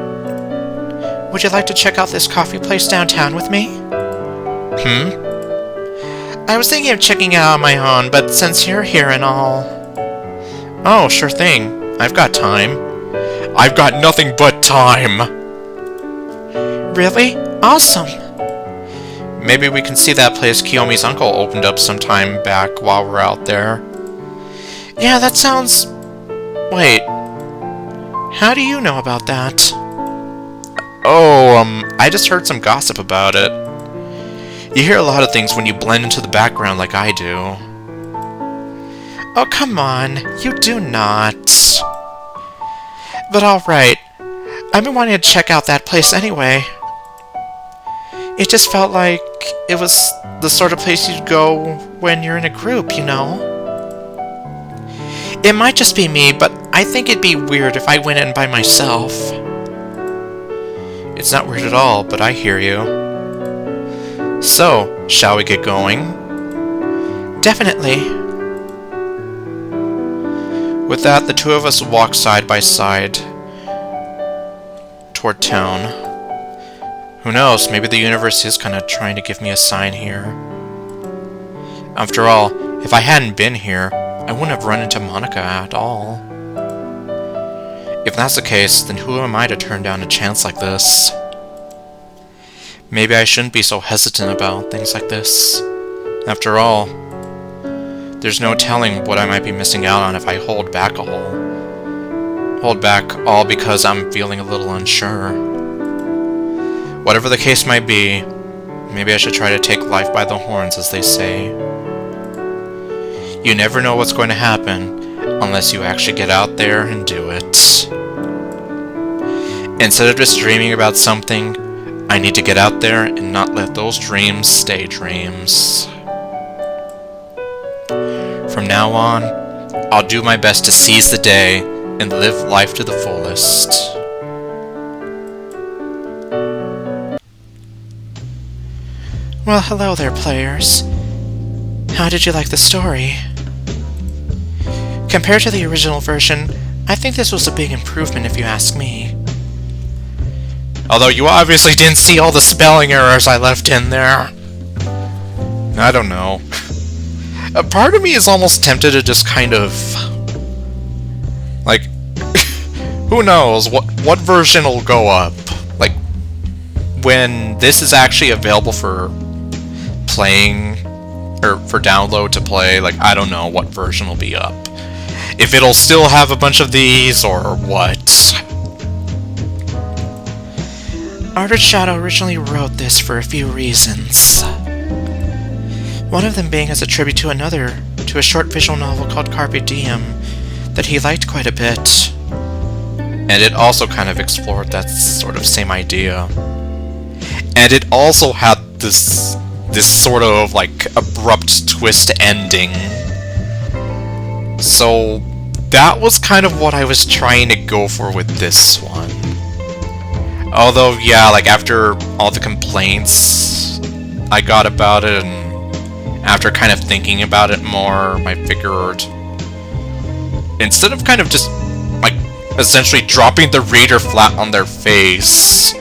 would you like to check out this coffee place downtown with me? I was thinking of checking it out on my own, but since you're here and all... Oh, sure thing. I've got time. I've got nothing but time! Really? Awesome! Maybe we can see that place Kiyomi's uncle opened up sometime back while we're out there. Yeah, that sounds... Wait. How do you know about that? Oh, I just heard some gossip about it. You hear a lot of things when you blend into the background like I do. Oh, come on. You do not. But alright. I've been wanting to check out that place anyway. It just felt like it was the sort of place you'd go when you're in a group, you know? It might just be me, but I think it'd be weird if I went in by myself. It's not weird at all, but I hear you. So, shall we get going? Definitely. With that, the two of us walk side by side toward town. Who knows, maybe the universe is kind of trying to give me a sign here. After all, if I hadn't been here, I wouldn't have run into Monika at all. If that's the case, then who am I to turn down a chance like this? Maybe I shouldn't be so hesitant about things like this. After all, there's no telling what I might be missing out on if I hold back all. Hold back all because I'm feeling a little unsure. Whatever the case might be, maybe I should try to take life by the horns, as they say. You never know what's going to happen unless you actually get out there and do it. Instead of just dreaming about something, I need to get out there and not let those dreams stay dreams. From now on, I'll do my best to seize the day and live life to the fullest. Well, hello there, players. How did you like the story? Compared to the original version, I think this was a big improvement if you ask me. Although you obviously didn't see all the spelling errors I left in there. I don't know. A part of me is almost tempted to just kind of... like... who knows? What version will go up? Like, when this is actually available for playing, or for download to play, like, I don't know what version will be up. If it'll still have a bunch of these, or what. ArdrethShadow originally wrote this for a few reasons. One of them being as a tribute to a short visual novel called Carpe Diem that he liked quite a bit. And it also kind of explored that sort of same idea. And it also had this sort of, like, abrupt twist ending. So, that was kind of what I was trying to go for with this one. Although, yeah, like, after all the complaints I got about it, and after kind of thinking about it more, I figured, instead of kind of just, like, essentially dropping the reader flat on their face,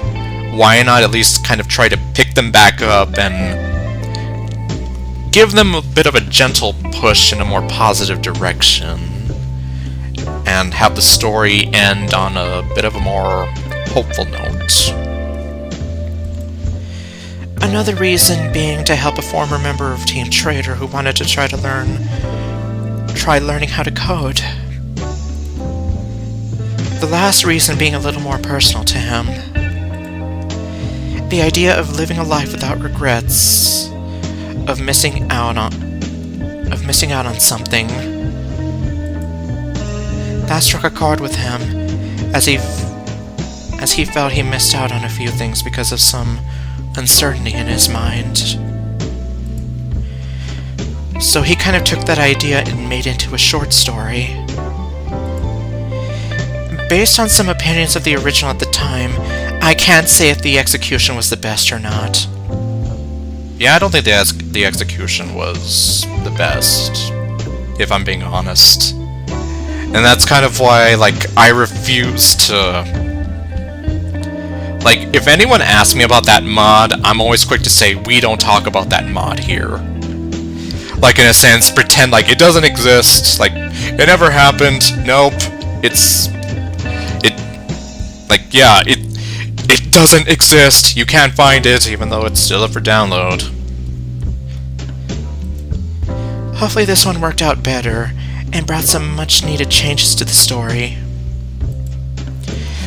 why not at least kind of try to pick them back up and give them a bit of a gentle push in a more positive direction, and have the story end on a bit of a more hopeful note. Another reason being to help a former member of Team Traitor who wanted to try learning how to code. The last reason being a little more personal to him. The idea of living a life without regrets, of missing out on something. That struck a chord with him, as he felt he missed out on a few things because of some uncertainty in his mind. So he kind of took that idea and made it into a short story. Based on some opinions of the original at the time, I can't say if the execution was the best or not. Yeah, I don't think the execution was the best, if I'm being honest. And that's kind of why, like, I refuse to... like, if anyone asks me about that mod, I'm always quick to say, we don't talk about that mod here. Like, in a sense, pretend like it doesn't exist, like, it never happened, nope, It doesn't exist! You can't find it, even though it's still up for download. Hopefully this one worked out better, and brought some much-needed changes to the story.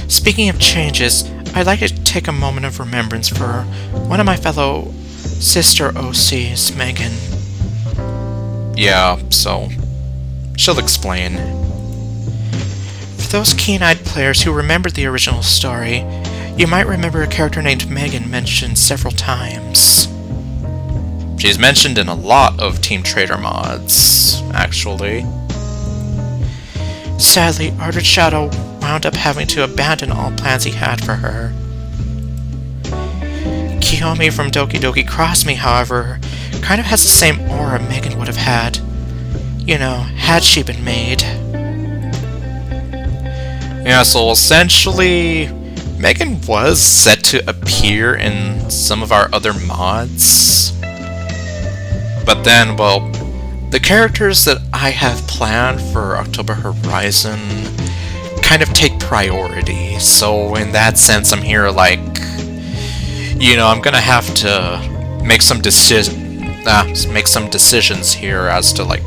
Speaking of changes, I'd like to take a moment of remembrance for one of my fellow sister OCs, Megan. Yeah, so she'll explain. For those keen-eyed players who remember the original story, you might remember a character named Megan mentioned several times. She's mentioned in a lot of Team Traitor mods, actually. Sadly, ArdrethShadow wound up having to abandon all plans he had for her. Kiyomi from Doki Doki Cross Me, however, kind of has the same aura Megan would have had. You know, had she been made. Yeah, so essentially, Megan was set to appear in some of our other mods. But then, well, the characters that I have planned for October Horizon kind of take priority. So in that sense, I'm here like, you know, I'm gonna have to make some decisions here as to like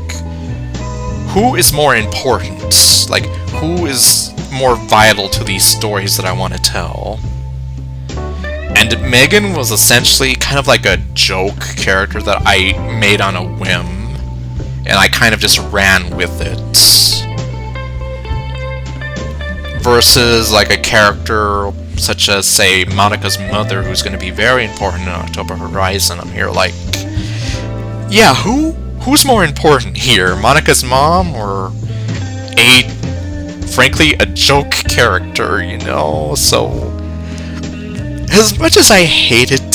who is more important, like who is more vital to these stories that I want to tell. And Megan was essentially kind of like a joke character that I made on a whim, and I kind of just ran with it. Versus like a character such as, say, Monika's mother, who's going to be very important in October Horizon. I'm here like, yeah, who's more important here? Monika's mom or frankly, a joke character, you know? So, as much as I hated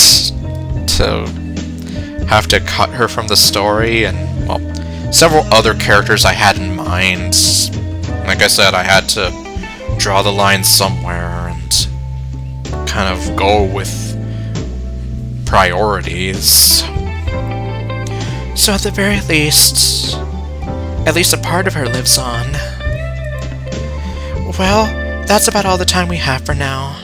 to have to cut her from the story, and, well, several other characters I had in mind, like I said, I had to draw the line somewhere and kind of go with priorities. So at the very least, at least a part of her lives on. Well, that's about all the time we have for now.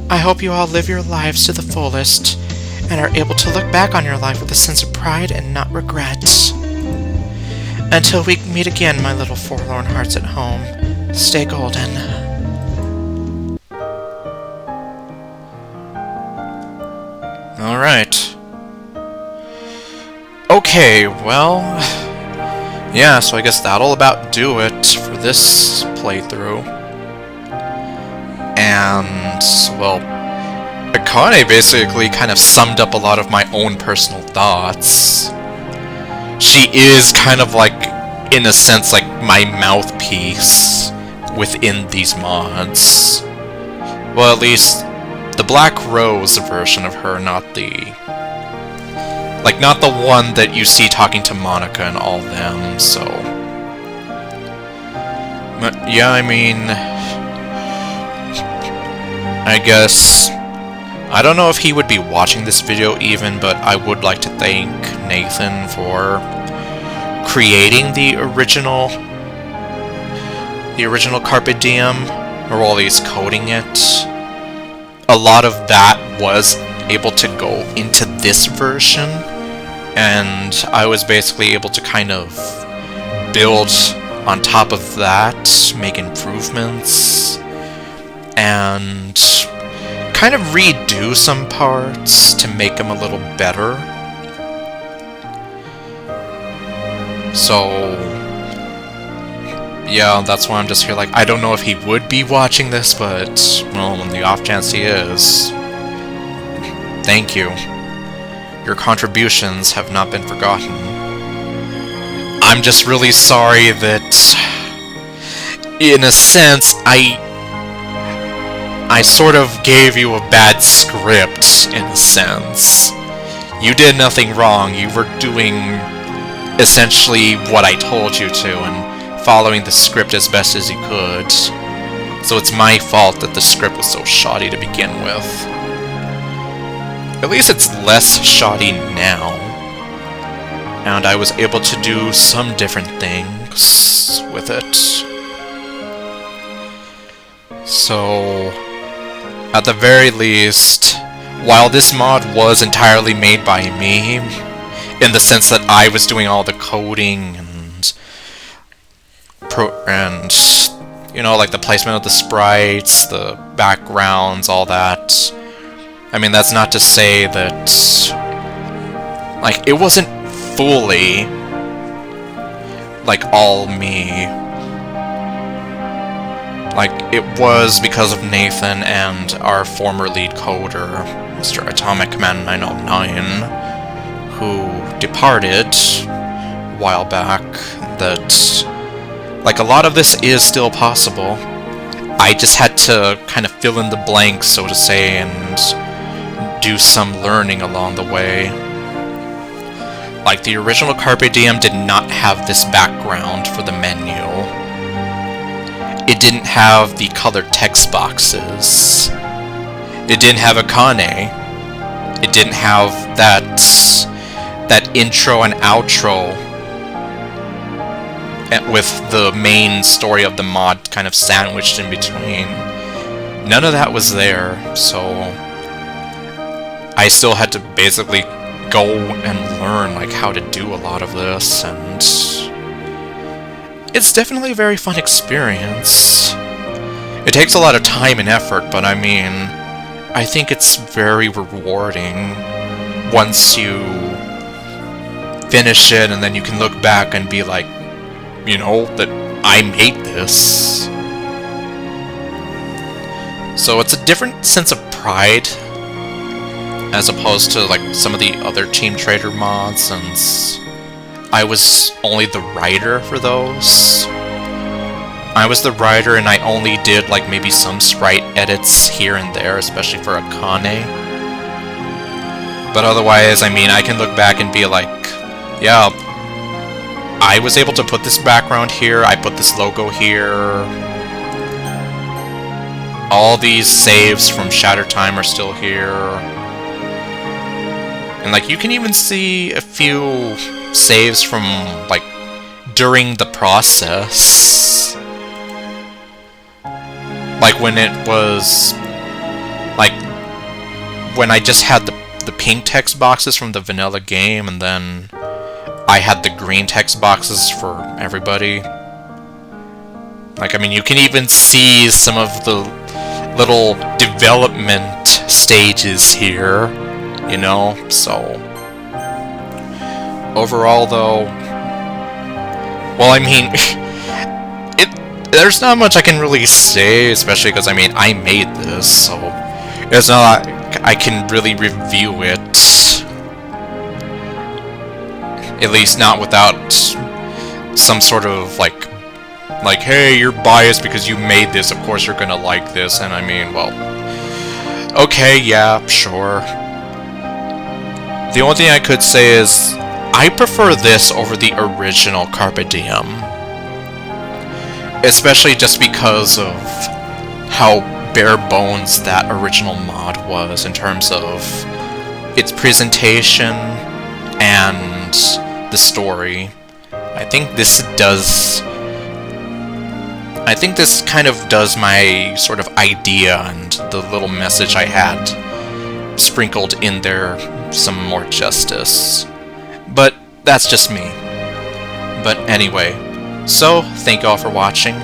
I hope you all live your lives to the fullest and are able to look back on your life with a sense of pride and not regret. Until we meet again, my little forlorn hearts at home, stay golden. Alright. Okay, well, yeah, so I guess that'll about do it for this playthrough. And, well, Akane basically kind of summed up a lot of my own personal thoughts. She is kind of like, in a sense, like my mouthpiece within these mods. Well, at least the Black Rose version of her, not the... like, not the one that you see talking to Monika and all them, so... But, yeah, I mean... I guess... I don't know if he would be watching this video even, but I would like to thank Nathan for creating the original Carpe Diem, or while he's coding it. A lot of that was able to go into this version, and I was basically able to kind of build on top of that, make improvements, and kind of redo some parts to make them a little better. So, yeah, that's why I'm just here like, I don't know if he would be watching this, but, well, on the off chance he is, thank you. Your contributions have not been forgotten. I'm just really sorry that, in a sense, I sort of gave you a bad script, in a sense. You did nothing wrong, you were doing essentially what I told you to, and following the script as best as you could. So it's my fault that the script was so shoddy to begin with. At least it's less shoddy now. And I was able to do some different things with it. So... At the very least, while this mod was entirely made by me, in the sense that I was doing all the coding and you know, like the placement of the sprites, the backgrounds, all that. I mean, that's not to say that, like, it wasn't fully, like, all me. Like, it was because of Nathan and our former lead coder, Mr. Atomic Man 909, who departed a while back, that, like, a lot of this is still possible. I just had to kind of fill in the blanks, so to say, and do some learning along the way. Like, the original Carpe Diem did not have this background for the menu. It didn't have the colored text boxes. It didn't have a Kane. It didn't have that intro and outro with the main story of the mod kind of sandwiched in between. None of that was there, so I still had to basically go and learn, like, how to do a lot of this, and it's definitely a very fun experience. It takes a lot of time and effort, but I mean, I think it's very rewarding once you finish it, and then you can look back and be like, you know, that I made this. So it's a different sense of pride as opposed to, like, some of the other Team Traitor mods, since I was only the writer for those. I was the writer and I only did, like, maybe some sprite edits here and there, especially for a Kane. But otherwise, I mean, I can look back and be like, yeah, I was able to put this background here, I put this logo here. All these saves from Shatter Time are still here. And, like, you can even see a few saves from, like, during the process. Like, when it was, like, when I just had the pink text boxes from the vanilla game, and then I had the green text boxes for everybody. Like, I mean, you can even see some of the little development stages here, you know, so overall, though, well, I mean, there's not much I can really say, especially because, I mean, I made this, so it's not like I can really review it. At least not without some sort of, like, hey, you're biased because you made this, of course you're gonna like this, and I mean, well, okay, yeah, sure. The only thing I could say is, I prefer this over the original Carpe Diem. Especially just because of how bare bones that original mod was in terms of its presentation and the story. I think this kind of does my sort of idea and the little message I had sprinkled in there some more justice. But that's just me. But anyway, so thank you all for watching,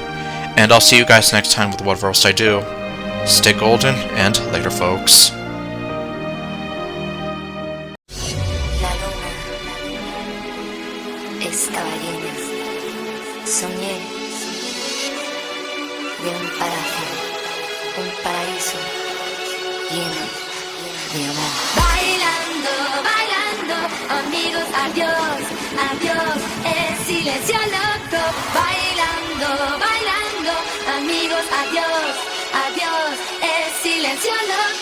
and I'll see you guys next time with What Roast I Do. Stay golden, and later, folks. Estaba llena. Soñé de un paraíso lleno de amor. Bailando, bailando, amigos, adiós, adiós, es silencio loco. Bailando, bailando, amigos, adiós, adiós, es silencio loco.